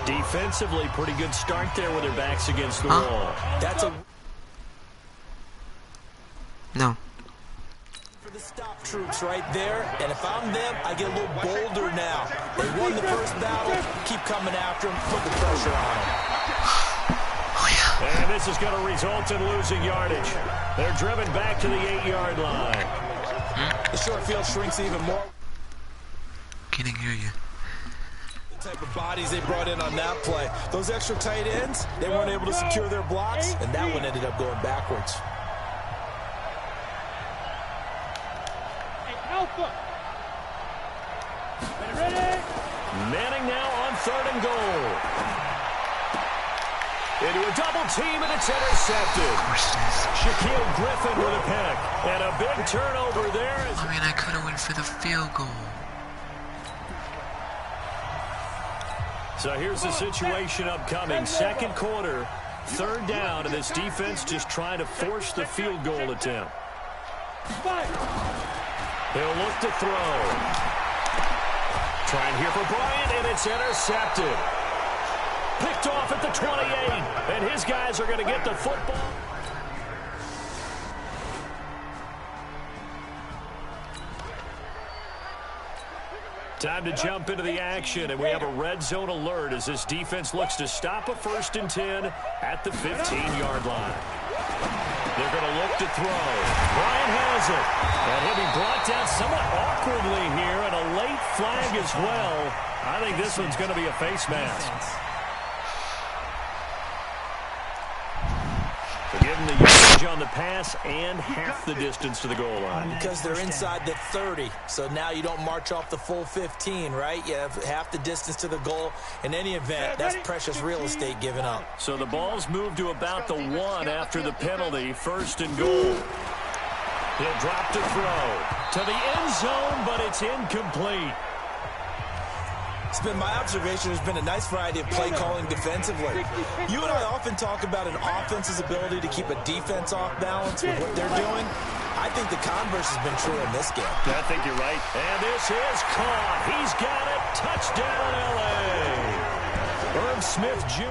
Defensively, pretty good start there with their backs against the wall. That's a... No. For the stop troops right there, and if I'm them, I get a little bolder now. They won the first battle, keep coming after them, put the pressure on them. Oh, yeah. And this is going to result in losing yardage. They're driven back to the 8-yard line. The short field shrinks even more. Can't hear you. The type of bodies they brought in on that play. Those extra tight ends, they weren't able to secure their blocks, and that one ended up going backwards. Alpha. Ready? Manning now on third and goal. Into a double team, and it's intercepted. Of course it is. Shaquille Griffin with a pick. And a big turnover there. I mean, I could have went for the field goal. So here's the situation upcoming. Second quarter, third down, and this defense just trying to force the field goal attempt. He'll look to throw. Trying here for Bryant, and it's intercepted. Picked off at the 28, and his guys are going to get the football. Time to jump into the action, and we have a red zone alert as this defense looks to stop a first and 10 at the 15-yard line. They're going to look to throw. Bryant has it. And he'll be brought down somewhat awkwardly here, and a late flag as well. I think this one's going to be a face mask. So give them the yardage on the pass and half the distance to the goal line. Because they're inside the 30, so now you don't march off the full 15, right? You have half the distance to the goal. In any event, that's precious real estate given up. So the ball's moved to about the 1 after the penalty, first and goal. He'll drop to throw to the end zone, but it's incomplete. It's been my observation there's been a nice variety of play calling defensively. You and I often talk about an offense's ability to keep a defense off balance with what they're doing. I think the converse has been true in this game. I think you're right. And this is caught. He's got it. Touchdown, L.A. Irv Smith Jr.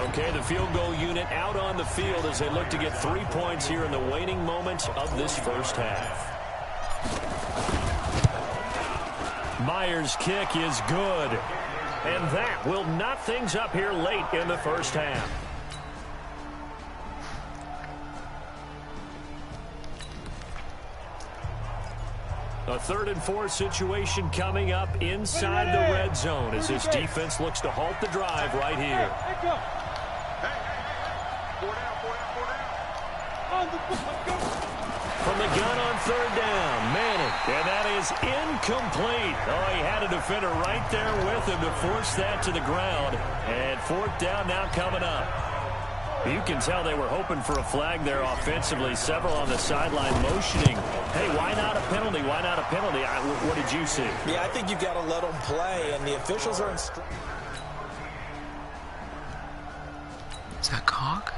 Okay, the field goal unit out on the field as they look to get 3 points here in the waning moments of this first half. Myers' kick is good. And that will knot things up here late in the first half. A 3rd and 4 situation coming up inside the red zone as this defense looks to halt the drive right here. From the gun on third down, Manning, and that is incomplete. Oh, he had a defender right there with him to force that to the ground. And 4th down now coming up. You can tell they were hoping for a flag there offensively. Several on the sideline motioning. Hey, why not a penalty? Why not a penalty? What did you see? Yeah, I think you've got to let them play, and the officials are instructed. Is that Cog?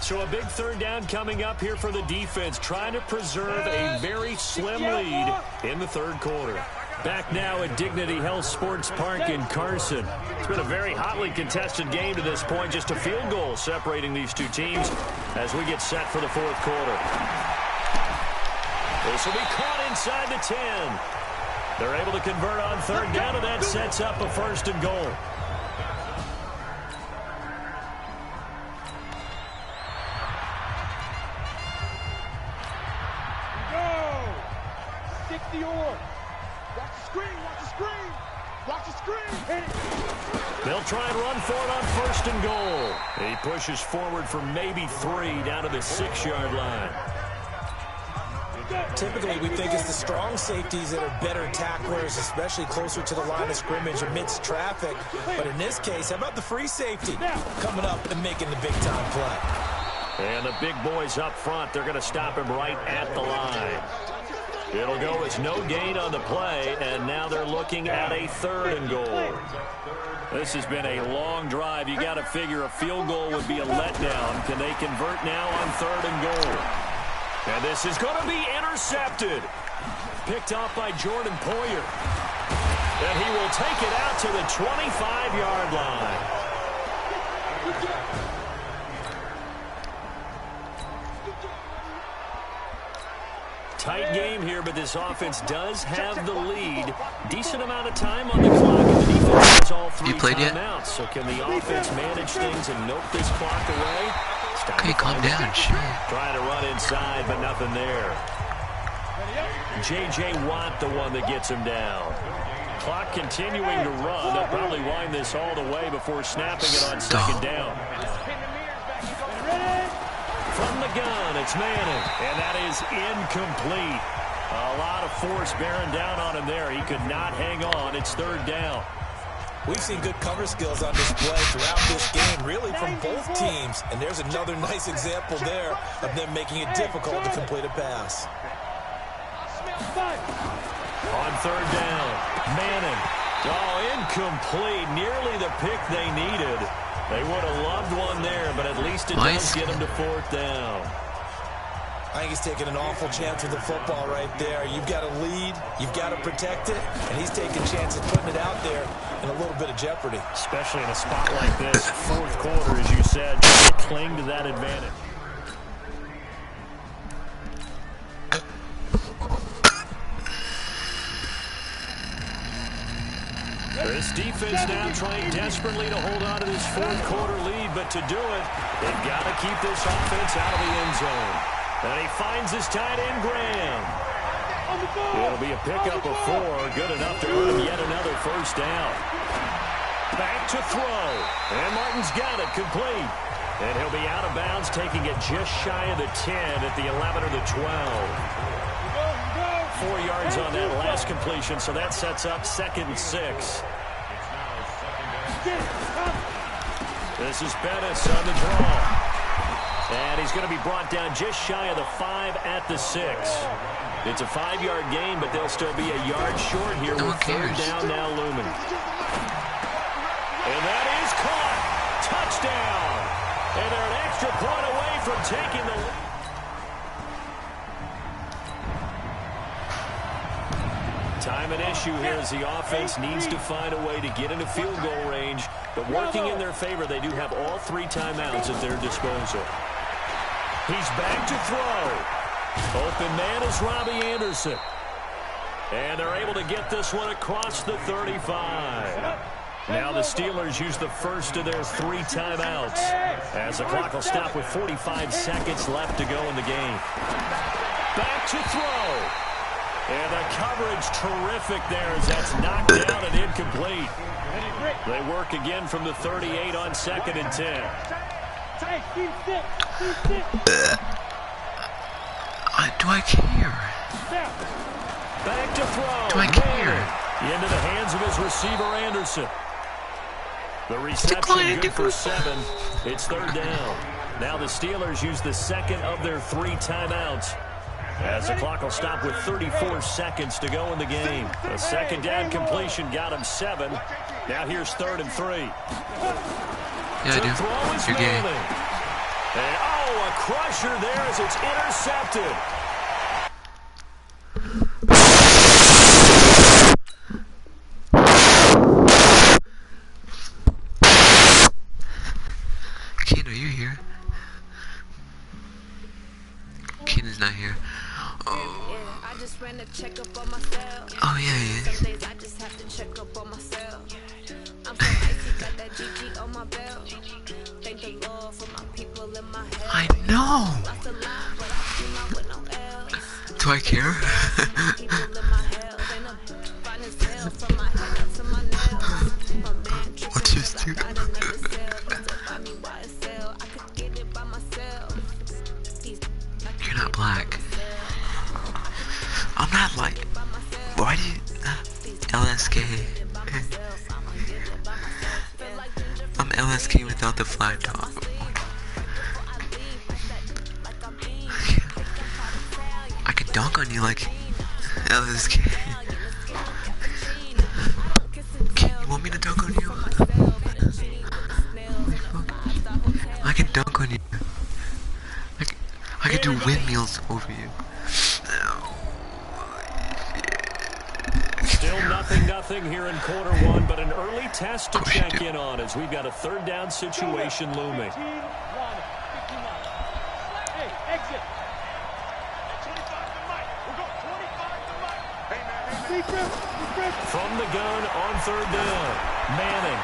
So a big 3rd down coming up here for the defense, trying to preserve a very slim lead in the 3rd quarter. Back now at Dignity Health Sports Park in Carson. It's been a very hotly contested game to this point. Just a field goal separating these two teams as we get set for the fourth quarter. This will be caught inside the 10. They're able to convert on third down, and that sets up a first and goal. They'll try and run for it on first and goal. He pushes forward for maybe 3 down to the 6-yard line. Typically, we think it's the strong safeties that are better tacklers, especially closer to the line of scrimmage amidst traffic. But in this case, how about the free safety coming up and making the big-time play? And the big boys up front, they're going to stop him right at the line. It'll go as no gain on the play, and now they're looking at a third and goal. This has been a long drive. You got to figure a field goal would be a letdown. Can they convert now on third and goal? And this is going to be intercepted. Picked off by Jordan Poyer. And he will take it out to the 25-yard line. Tight game here, but this offense does have the lead. Decent amount of time on the clock, and the defense has all 3 timeouts. So can the offense manage things and milk this clock away? Okay, calm down, shit. Trying to run inside, but nothing there. J.J. Watt, the one that gets him down. Clock continuing to run. They'll probably wind this all the way before snapping it on second down. From the gun, it's Manning, and that is incomplete. A lot of force bearing down on him there. He could not hang on. It's third down. We've seen good cover skills on display throughout this game, really from both teams. And there's another nice example there of them making it difficult to complete a pass. On third down, Manning. Oh, incomplete. Nearly the pick they needed. They would have loved one there, but at least it does get them to fourth down. I think he's taking an awful chance with the football right there. You've got to lead, you've got to protect it, and he's taking chances putting it out there in a little bit of jeopardy. Especially in a spot like this, fourth quarter, as you said, just cling to that advantage. This defense now trying desperately to hold on to this fourth quarter lead, but to do it, they've got to keep this offense out of the end zone. And he finds his tight end, Graham. It'll be a pickup of 4, good enough to earn him yet another first down. Back to throw, and Martin's got it complete. And he'll be out of bounds, taking it just shy of the 10 at the 11 or the 12. 4 yards on that last completion, so that sets up 2nd and 6. This is Bettis on the draw. And he's going to be brought down just shy of the 5 at the 6. It's a 5-yard gain, but they'll still be a yard short here with third down now looming. And that is caught. Touchdown. And they're an extra point away from taking the lead. Time and issue here as the offense needs to find a way to get into field goal range. But working in their favor, they do have all 3 timeouts at their disposal. He's back to throw. Open man is Robbie Anderson. And they're able to get this one across the 35. Now the Steelers use the first of their 3 timeouts as the clock will stop with 45 seconds left to go in the game. Back to throw. And the coverage terrific there as that's knocked down and incomplete. They work again from the 38 on 2nd and 10. Do I care? Back to throw. Do I care? Into the hands of his receiver, Anderson. The reception good for 7. It's third down. Now the Steelers use the second of their 3 timeouts as the clock will stop with 34 seconds to go in the game. A second down completion got him 7. Now here's 3rd and 3. Yeah, I do. You're gay. And, oh, a crusher there as it's intercepted. not here. Oh. I just ran a checkup on myself. Oh yeah. Some days I just have to check up on myself. I'm so icy, got that GG on my belt. Thank the Lord for my people in my head. I know. Lost a lot, but I came out with no L's. Do I care? People in my hell, then I'm fine as hell from my head up to my nails. My man What's your dude? I got another cell. Used to buy me YSL. I could get it by myself. You're not black. I'm not like. Why do you? LSK. I'm LSK without the flag top. I could dunk on you like LSK. You want me to dunk on you? I can dunk on you. I can do windmills over you. Still nothing here in quarter one, but an early test to check in on as we've got a third down situation looming. From the gun on third down, Manning.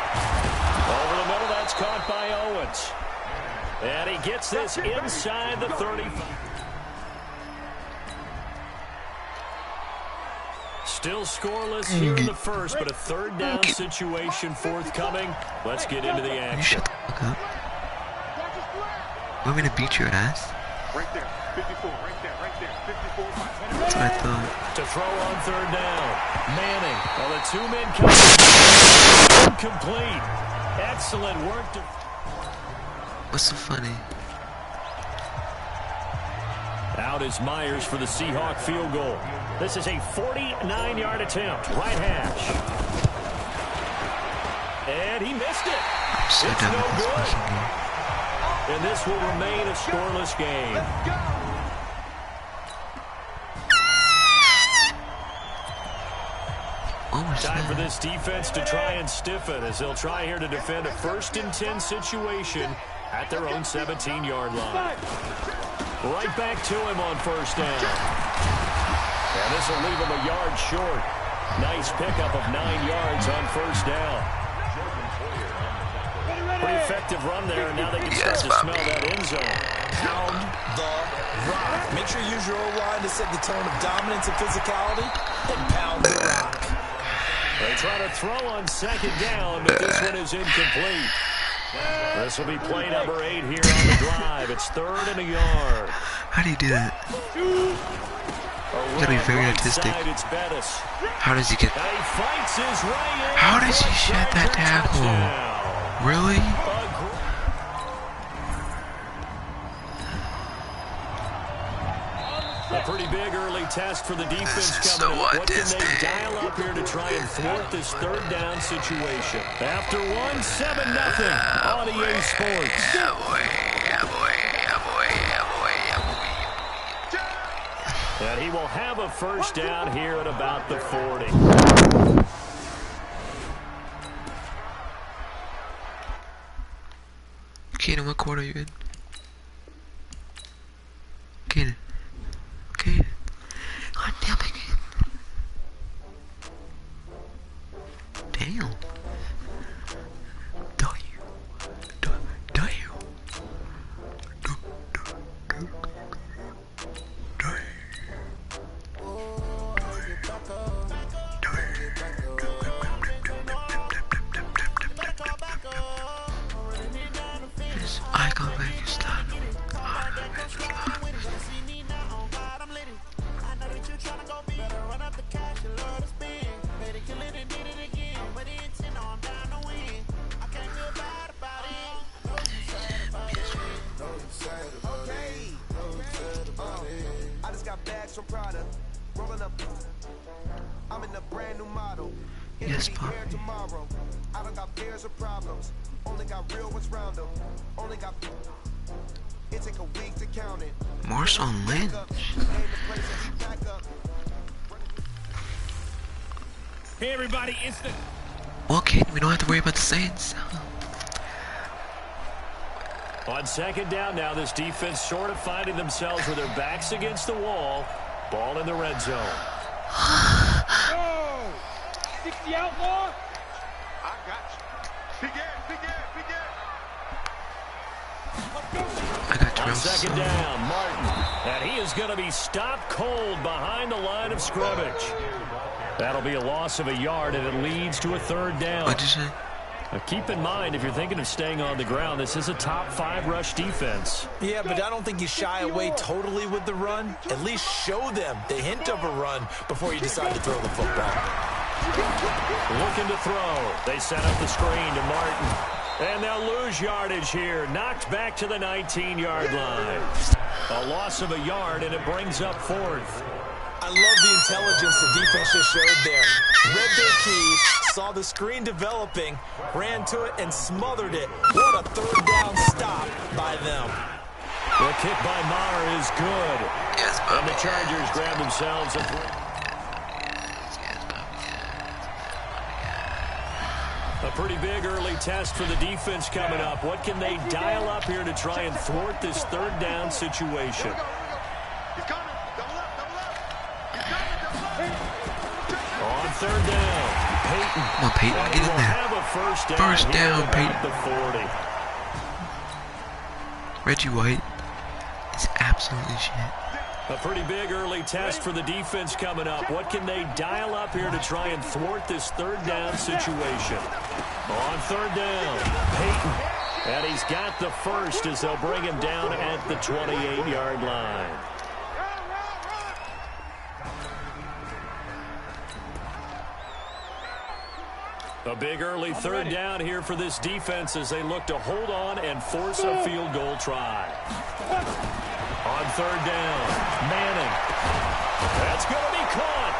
Over the middle, that's caught by Owens. And he gets this inside the 30. Still scoreless here in the first, but a third down situation forthcoming. Let's get into the action. Shut the fuck up. Want me to beat your ass? Right there, 54, right there, 54. That's what I thought. To throw on third down, Manning. Well, the two men come incomplete. Excellent work. What's so funny? Out is Myers for the Seahawk field goal. This is a 49-yard attempt. Right hash. And he missed it. I'm so It's done no with this good. fucking game. And this will remain a scoreless game. What was Time for that? this defense to try and stiffen as they'll try here to defend a 1st and 10 situation at their own 17-yard line. Right back to him on first down. And this will leave him a yard short. Nice pickup of 9 yards on first down. Pretty effective run there, and now they can start to smell that end zone. Pound the rock. Make sure you use your O-line to set the tone of dominance and physicality, and pound the rock. They try to throw on second down, but this one is incomplete. This will be play number 8 here on the drive. It's 3rd and a yard. How do you do that? You gotta be very artistic. How does he get? How does he shed that tackle? Really? A pretty big early test for the defense coming up. What can they dial up here to try and thwart this third down situation? After 1, 7-0 on EA Sports. Yeah, boy. Yeah, boy. Yeah, boy. Yeah, boy. Yeah, boy. And he will have a first down here at about the 40. Keenan, what quarter are you in? Keenan. Keenan. God damn it. Damn. I go back and stop. I just got bags from Prada, rolling up. I'm in a brand new model. Yes, Pop. Tomorrow. I don't got fears or problems. Only got real ones round them. Only got. It take a week to count it. Marshall Lynch. Hey, everybody, it's the... Okay, we don't have to worry about the Saints. On second down now, this defense sort of finding themselves with their backs against the wall. Ball in the red zone. Go! 60 outlaw. I got you. Big I got 12. On second down, Martin. And he is going to be stopped cold behind the line of scrimmage. That'll be a loss of a yard, and it leads to a third down. What'd you say? Now keep in mind, if you're thinking of staying on the ground, this is a top 5 rush defense. Yeah, but I don't think you shy away totally with the run. At least show them the hint of a run before you decide to throw the football. Looking to throw. They set up the screen to Martin. And they'll lose yardage here. Knocked back to the 19-yard line. A loss of a yard, and it brings up 4th. I love the intelligence the defense just showed there. Read their keys, saw the screen developing, ran to it, and smothered it. What a third down stop by them. The kick by Maher is good. Yes, and the Chargers grab themselves a pretty big early test for the defense coming up. What can they dial up here to try and thwart this third down situation? On third down, Peyton. Come on, Peyton, get in there. First down, Peyton. The 40. Reggie White is absolutely shit. A pretty big early test for the defense coming up. What can they dial up here to try and thwart this third down situation? On third down, Peyton. And he's got the first as they'll bring him down at the 28-yard line. A big early third down here for this defense as they look to hold on and force a field goal try. On third down, Manning. That's going to be caught.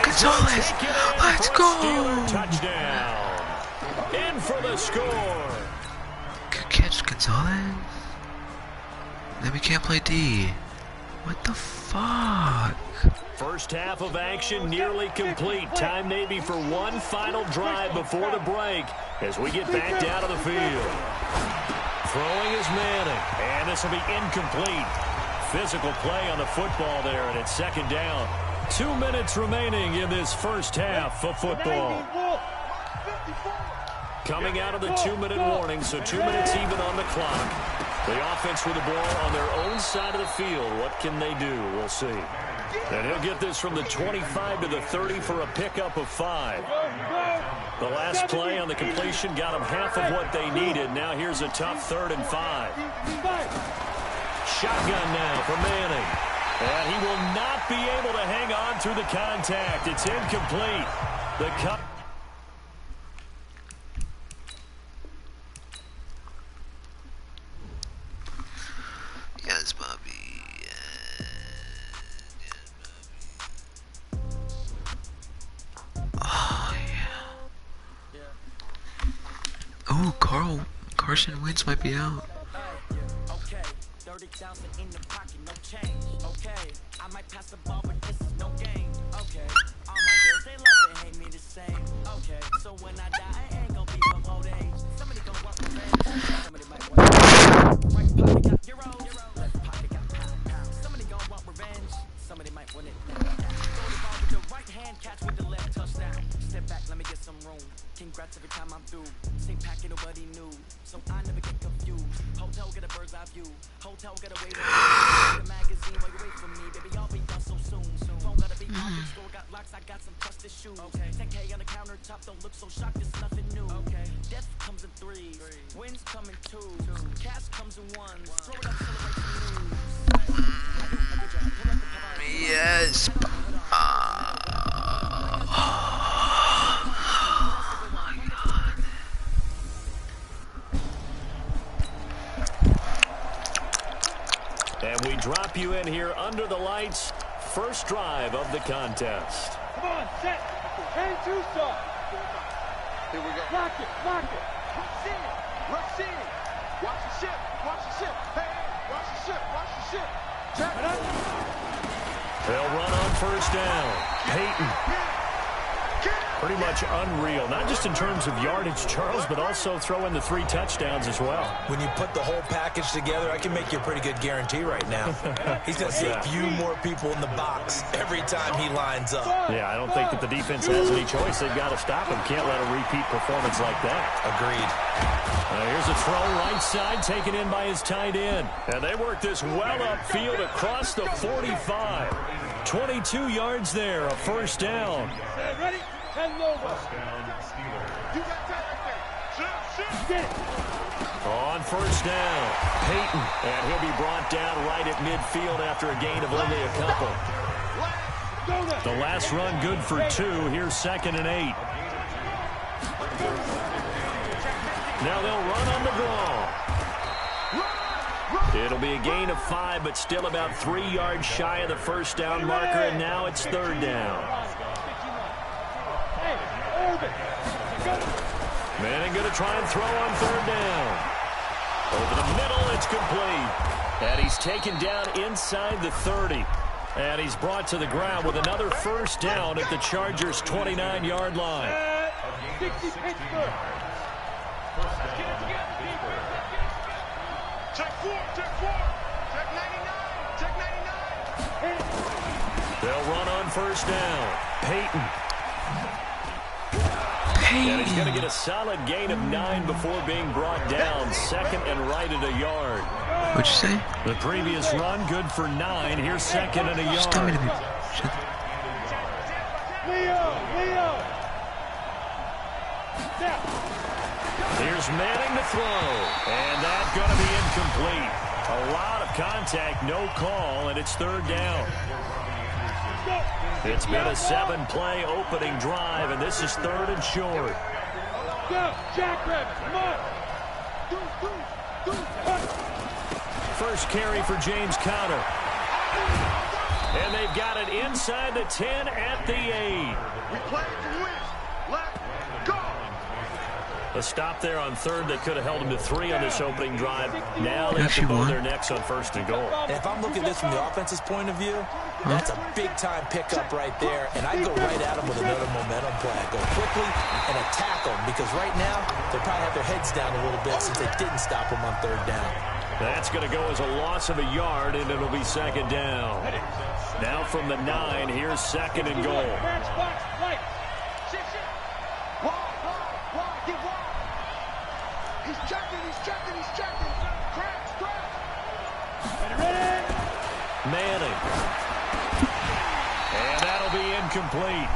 Gonzalez, let's go. Steeler touchdown. In for the score. Good catch, Gonzalez. Then we can't play D. What the fuck? First half of action nearly complete. Time maybe for one final drive before the break as we get back down to the field. Throwing is Manning, and this will be incomplete. Physical play on the football there, and it's second down. 2 minutes remaining in this first half of football. Coming out of the 2-minute warning, so 2 minutes even on the clock. The offense with the ball on their own side of the field. What can they do? We'll see. And he'll get this from the 25 to the 30 for a pickup of 5. The last play on the completion got them half of what they needed. Now here's a tough 3rd and 5. Shotgun now for Manning. And he will not be able to hang on through the contact. It's incomplete. The cut. Yes, Bobby. Oh, yeah. Oh, Carson Wentz might be out. Okay, 30,000 in the pocket, no change. Okay, I might pass the ball, but this is no game. Okay, all my girls, they love and hate me the same. Okay, so when I die, I ain't gonna be from old age. Somebody gonna want revenge. Somebody might want right pocket got euros, left pocket got pound. Somebody gonna want revenge. Somebody might want it now. Throw the ball with the right hand, catch with the left, touchdown. Step back, let me get some room. Congrats every time I'm through. Same packet, nobody knew, so I never get confused. Hotel get a bird's eye view. Hotel get away with the magazine while you wait for me, baby. I'll be done so soon. Phone gotta be on the store, got locks, I got some trusted shoes. Okay, 10K on the countertop, don't look so shocked, it's nothing new. Okay, death comes in threes, wins come in twos, cash comes in ones. Throw it up, celebrate some news. Yes. And we drop you in here under the lights. First drive of the contest. Come on, set. And two stop. Here we go. Lock it, lock it. Rush in. Watch the ship. Watch the ship. Hey, watch the ship. Watch the ship. Check it out. They'll run on first down. Peyton. pretty much unreal. Not just in terms of yardage, Charles, but also throw in the 3 touchdowns as well. When you put the whole package together, I can make you a pretty good guarantee right now. He's going to see a few more people in the box every time he lines up. Yeah, I don't think that the defense has any choice. They've got to stop him. Can't let a repeat performance like that. Agreed. Here's a throw right side, taken in by his tight end. And they work this well upfield across the 45. 22 yards there, a first down. Ready? And over. You got that right there. On first down, Peyton. And he'll be brought down right at midfield after a gain of only a couple. The last run good for 2. Here's 2nd and 8. Now they'll run on the draw. It'll be a gain of 5, but still about 3 yards shy of the first down marker, and now it's 3rd down. Manning going to try and throw on 3rd down. Over the middle, it's complete. And he's taken down inside the 30. And he's brought to the ground with another first down at the Chargers' 29-yard line. 60 Pittsburgh. Check 4, check 4, check 99, check 99. They'll run on first down. Peyton. And he's going to get a solid gain of 9 before being brought down. 2nd and right at a yard. What'd you say? The previous run good for 9. Here's 2nd and a yard. Just tell me to be... Leo. Here's Manning to throw. And that's going to be incomplete. A lot of contact, no call, and it's 3rd down. It's been a 7-play opening drive, and this is 3rd and short. First carry for James Conner. And they've got it inside the 10 at the 8. We play to win. Let's go. A stop there on 3rd. They could have held him to 3 on this opening drive. Now they have to bow their necks on 1st and goal. And if I'm looking at this from the offense's point of view, that's a big-time pickup right there. And I'd go right at him with another momentum play. I'd go quickly and attack them because right now they probably have their heads down a little bit since they didn't stop them on 3rd down. That's going to go as a loss of a yard, and it'll be 2nd down. Now from the 9, here's 2nd and goal. He's checking. Crack. Manning. And that'll be incomplete.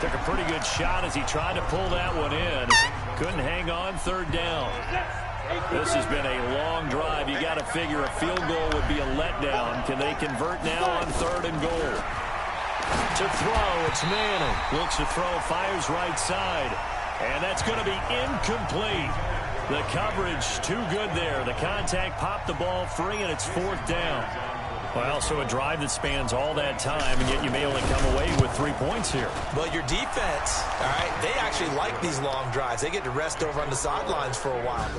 Took a pretty good shot as he tried to pull that one in. Couldn't hang on. 3rd down. This has been a long drive. You got to figure a field goal would be a letdown. Can they convert now on 3rd and goal? To throw, it's Manning. Looks to throw, fires right side. And that's going to be incomplete. The coverage too good there. The contact popped the ball free, and it's 4th down. Well, so a drive that spans all that time, and yet you may only come away with 3 points here. But your defense, all right, they actually like these long drives. They get to rest over on the sidelines for a while.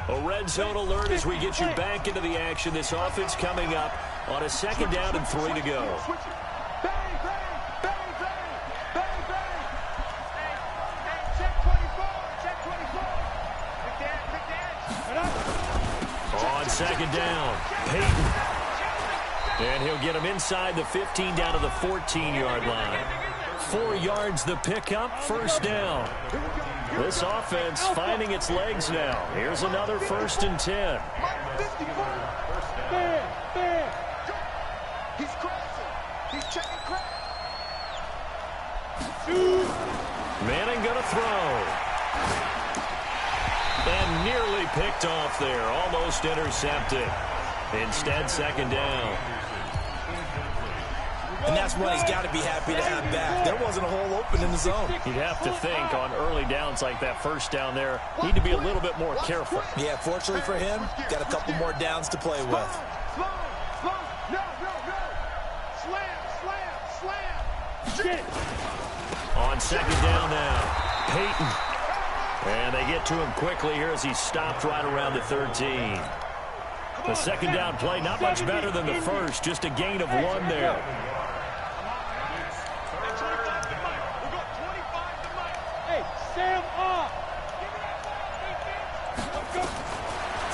A red zone alert as we get you back into the action. This offense coming up on a 2nd down and 3 to go. On 2nd down, Peyton. And he'll get him inside the 15 down to the 14-yard line. 4 yards the pickup, 1st down. This offense finding its legs now. Here's another 1st and 10. He's crossing. He's checking crack. Manning gonna throw. And nearly picked off there. Almost intercepted. Instead, 2nd down. And that's one he's got to be happy to have back. There wasn't a hole open in the zone. You'd have to think on early downs like that 1st down there, need to be a little bit more careful. Yeah, fortunately for him, got a couple more downs to play with. Slam. On 2nd down now, Peyton. And they get to him quickly here as he's stopped right around the 13. The second down play, not much better than the first, just a gain of 1 there.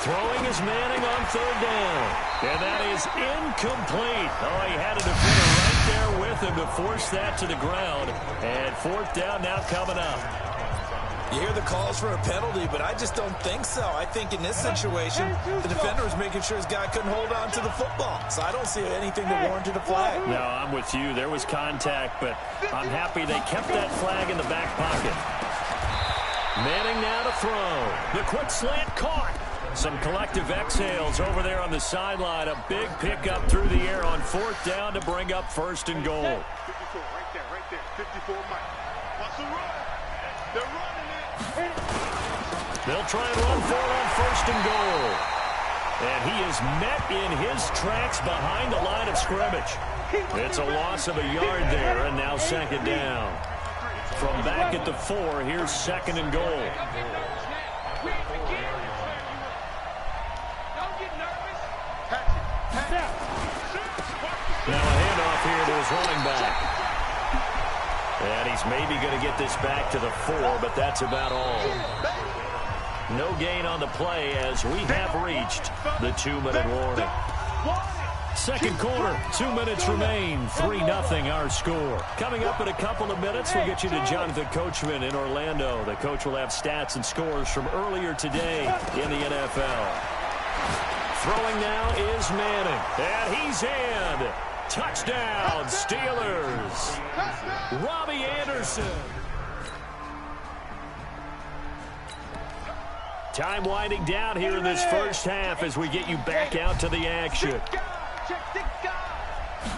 Throwing is Manning on 3rd down. And that is incomplete. Oh, he had a defender right there with him to force that to the ground. And 4th down now coming up. You hear the calls for a penalty, but I just don't think so. I think in this situation, the defender was making sure his guy couldn't hold on to the football. So I don't see anything that warranted a flag. No, I'm with you. There was contact, but I'm happy they kept that flag in the back pocket. Manning now to throw. The quick slant caught. Some collective exhales over there on the sideline. A big pickup through the air on 4th down to bring up 1st and goal. 54, right there. 54, Mike. Watch the run. They're running it. They'll try and run for it on 1st and goal. And he is met in his tracks behind the line of scrimmage. It's a loss of a yard there, and now 2nd down. From back at the 4, here's 2nd and goal. Now a handoff here to his running back. And he's maybe going to get this back to the 4, but that's about all. No gain on the play as we have reached the 2-minute warning. Second quarter, 2 minutes remain, 3-0 our score. Coming up in a couple of minutes, we'll get you to Jonathan Coachman in Orlando. The coach will have stats and scores from earlier today in the NFL. Throwing now is Manning, and he's in. Touchdown, Steelers. Robbie Anderson. Time winding down here in this first half as we get you back out to the action.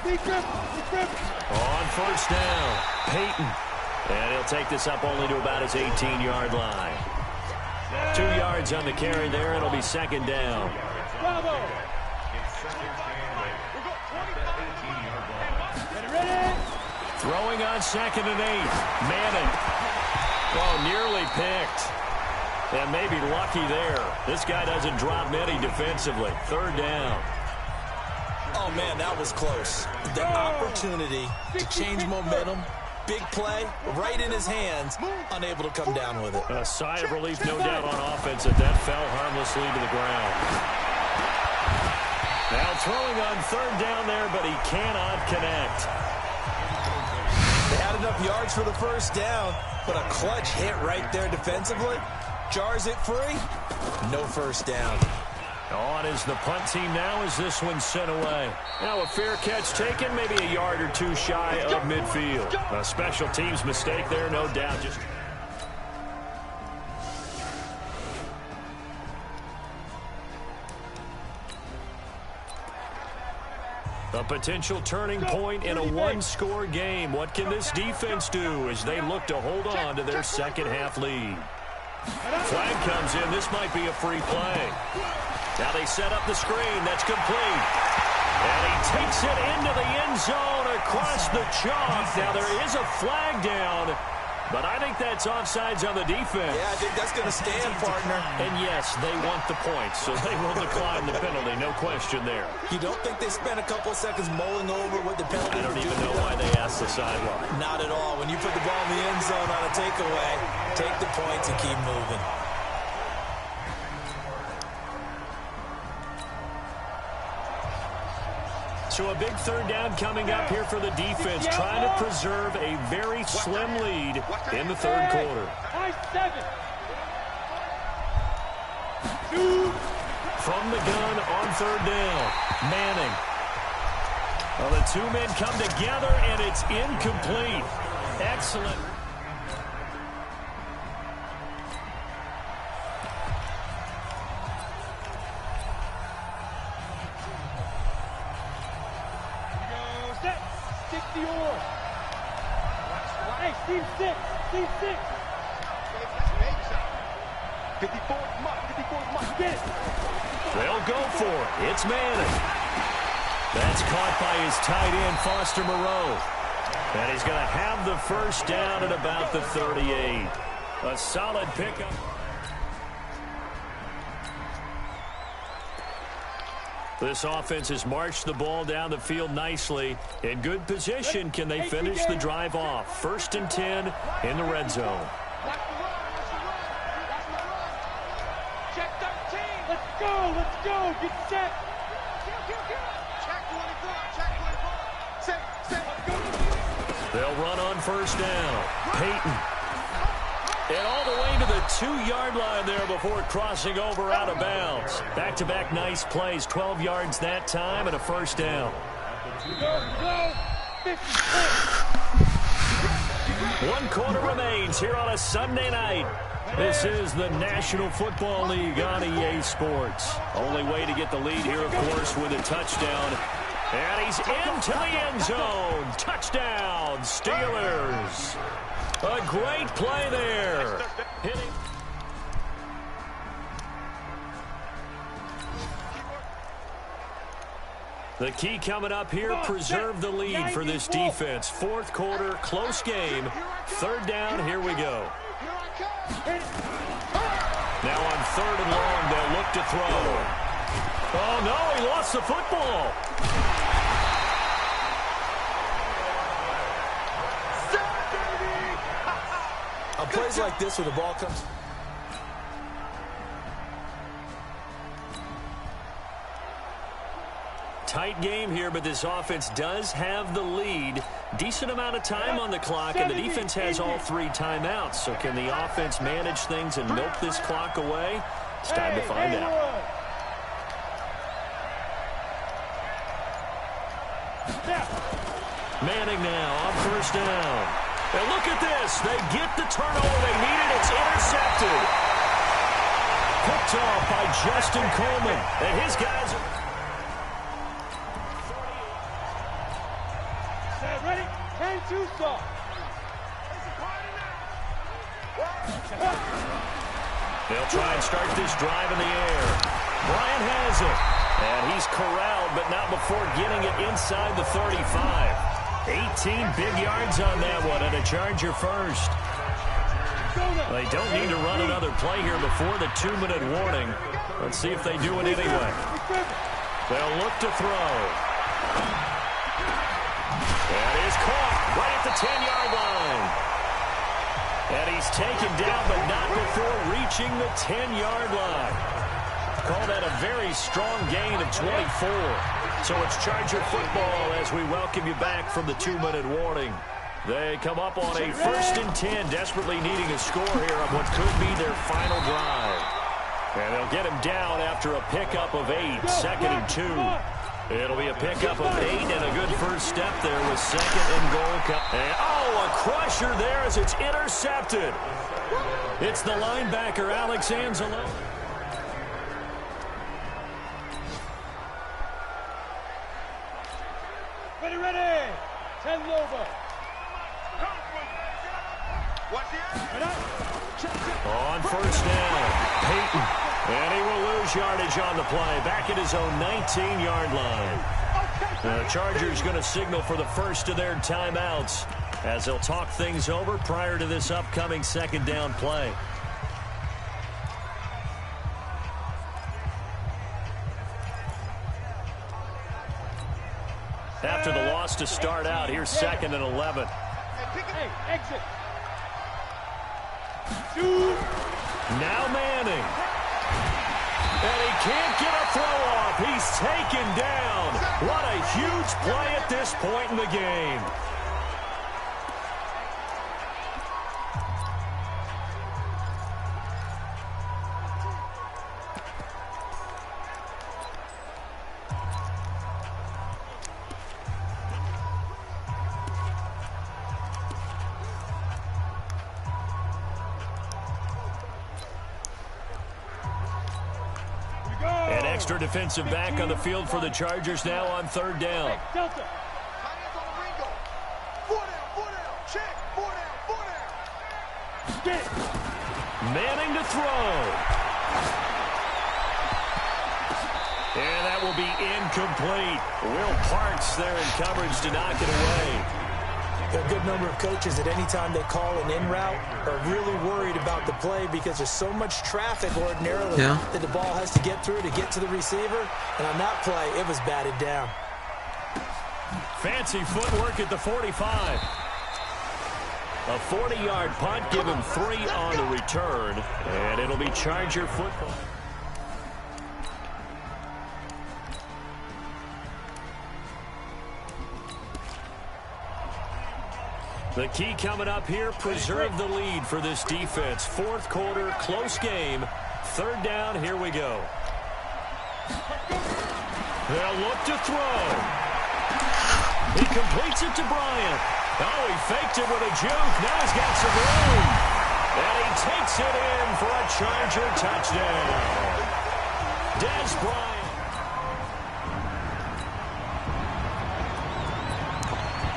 On 1st down, Peyton. And he'll take this up only to about his 18-yard line. 2 yards on the carry there. It'll be 2nd down. Throwing on 2nd and 8. Manning. Oh, nearly picked. And maybe lucky there. This guy doesn't drop many defensively. 3rd down. Oh, man, that was close. The opportunity to change momentum, big play, right in his hands, unable to come down with it. A sigh of relief, no doubt, on offense that fell harmlessly to the ground. Now throwing on 3rd down there, but he cannot connect. They had enough yards for the 1st down, but a clutch hit right there defensively. Jars it free. No 1st down. On is the punt team now as this one's sent away. Now a fair catch taken, maybe a yard or 2 shy of midfield. A special teams mistake there, no doubt. Just a potential turning point in a 1-score game. What can this defense do as they look to hold on to their 2nd half lead? Flag comes in. This might be a free play. Now they set up the screen. That's complete. And he takes it into the end zone across the chalk. Now there is a flag down, but I think that's offsides on the defense. Yeah, I think that's going to stand, partner. And yes, they want the points, so they will decline the penalty. No question there. You don't think they spent a couple seconds mulling over what the penalty? I don't even know why they asked the sideline. Not at all. When you put the ball in the end zone on a takeaway, take the points and keep moving. So a big 3rd down coming up here for the defense, trying to preserve a very slim lead in the 3rd quarter. From the gun on 3rd down, Manning. Well, the 2 men come together, and it's incomplete. Excellent. Team 6. 54 Mutt. Get it. They'll go for it. It's Manning. That's caught by his tight end, Foster Moreau. And he's going to have the 1st down at about the 38. A solid pickup. This offense has marched the ball down the field nicely. In good position, can they finish the drive off? 1st and 10 in the red zone. Check 13. Let's go. Let's go. Get set. Check 24. Check 24. Set. Let's go. They'll run on 1st down. Peyton. And all the way to the 2-yard line there before crossing over out of bounds. Back-to-back nice plays. 12 yards that time and a 1st down. One quarter remains here on a Sunday night. This is the National Football League on EA Sports. Only way to get the lead here, of course, with a touchdown. And he's into the end zone. Touchdown, Steelers. A great play there. Hitting. The key coming up here, preserve the lead for this defense. 4th quarter, close game. 3rd down, here we go. Now on 3rd and long, they'll look to throw. Oh, no, he lost the football. On plays like this where the ball comes. Tight game here, but this offense does have the lead. Decent amount of time on the clock, and the defense has all 3 timeouts. So can the offense manage things and milk this clock away? It's time to find out. Manning now on 1st down. And look at this. They get the turnover they needed. It's intercepted. Picked off by Justin Coleman. And his guys are... Ready? 10-2 stop. They'll try and start this drive in the air. Bryant has it. And he's corralled, but not before getting it inside the 35. 18 big yards on that one, and a Charger first. They don't need to run another play here before the 2-minute warning. Let's see if they do it anyway. They'll look to throw. That is caught right at the 10-yard line. And he's taken down, but not before reaching the 10-yard line. Call that a very strong gain of 24. So it's Charger football as we welcome you back from the 2-minute warning. They come up on a 1st and 10, desperately needing a score here on what could be their final drive. And they'll get him down after a pickup of 8, 2nd and 2. It'll be a pickup of 8 and a good first step there with 2nd and goal. And, oh, a crusher there as it's intercepted. It's the linebacker, Alex Anzalone. Ready. 10 over. On 1st down, Peyton. And he will lose yardage on the play. Back at his own 19-yard line. The Chargers going to signal for the first of their timeouts as they'll talk things over prior to this upcoming 2nd down play. After the loss to start out, here's 2nd and 11. Hey, exit. Now Manning. And he can't get a throw off. He's taken down. What a huge play at this point in the game. Extra defensive back on the field for the Chargers now on 3rd down. Hey, Delta. Manning to throw. And that will be incomplete. Will Parks there in coverage to knock it away. There are a good number of coaches that any time they call an in route are really worried about the play because there's so much traffic ordinarily that the ball has to get through to get to the receiver. And on that play, it was batted down. Fancy footwork at the 45. A 40-yard punt, give him 3 on the return, and it'll be Charger football. The key coming up here, preserve the lead for this defense. Fourth quarter, close game. Third down, here we go. They'll look to throw. He completes it to Bryant. Oh, he faked it with a juke. Now he's got some room. And he takes it in for a Charger touchdown. Des Bryant.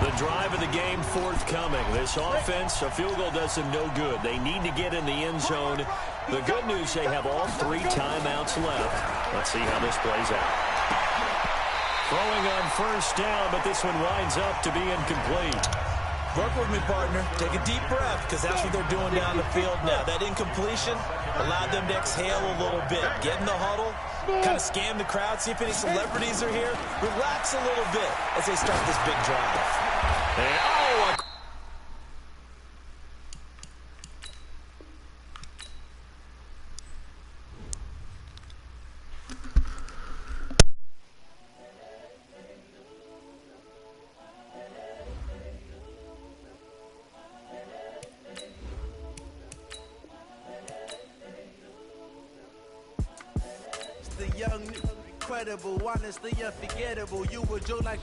The drive of the game forthcoming. This offense, a field goal does them no good. They need to get in the end zone. The good news, they have all 3 timeouts left. Let's see how this plays out. Throwing on first down, but this one winds up to be incomplete. Work with me, partner. Take a deep breath, because that's what they're doing down the field now. That incompletion allowed them to exhale a little bit. Get in the huddle, kind of scan the crowd, see if any celebrities are here. Relax a little bit as they start this big drive. And, The young, incredible, honestly unforgettable. You were Joe like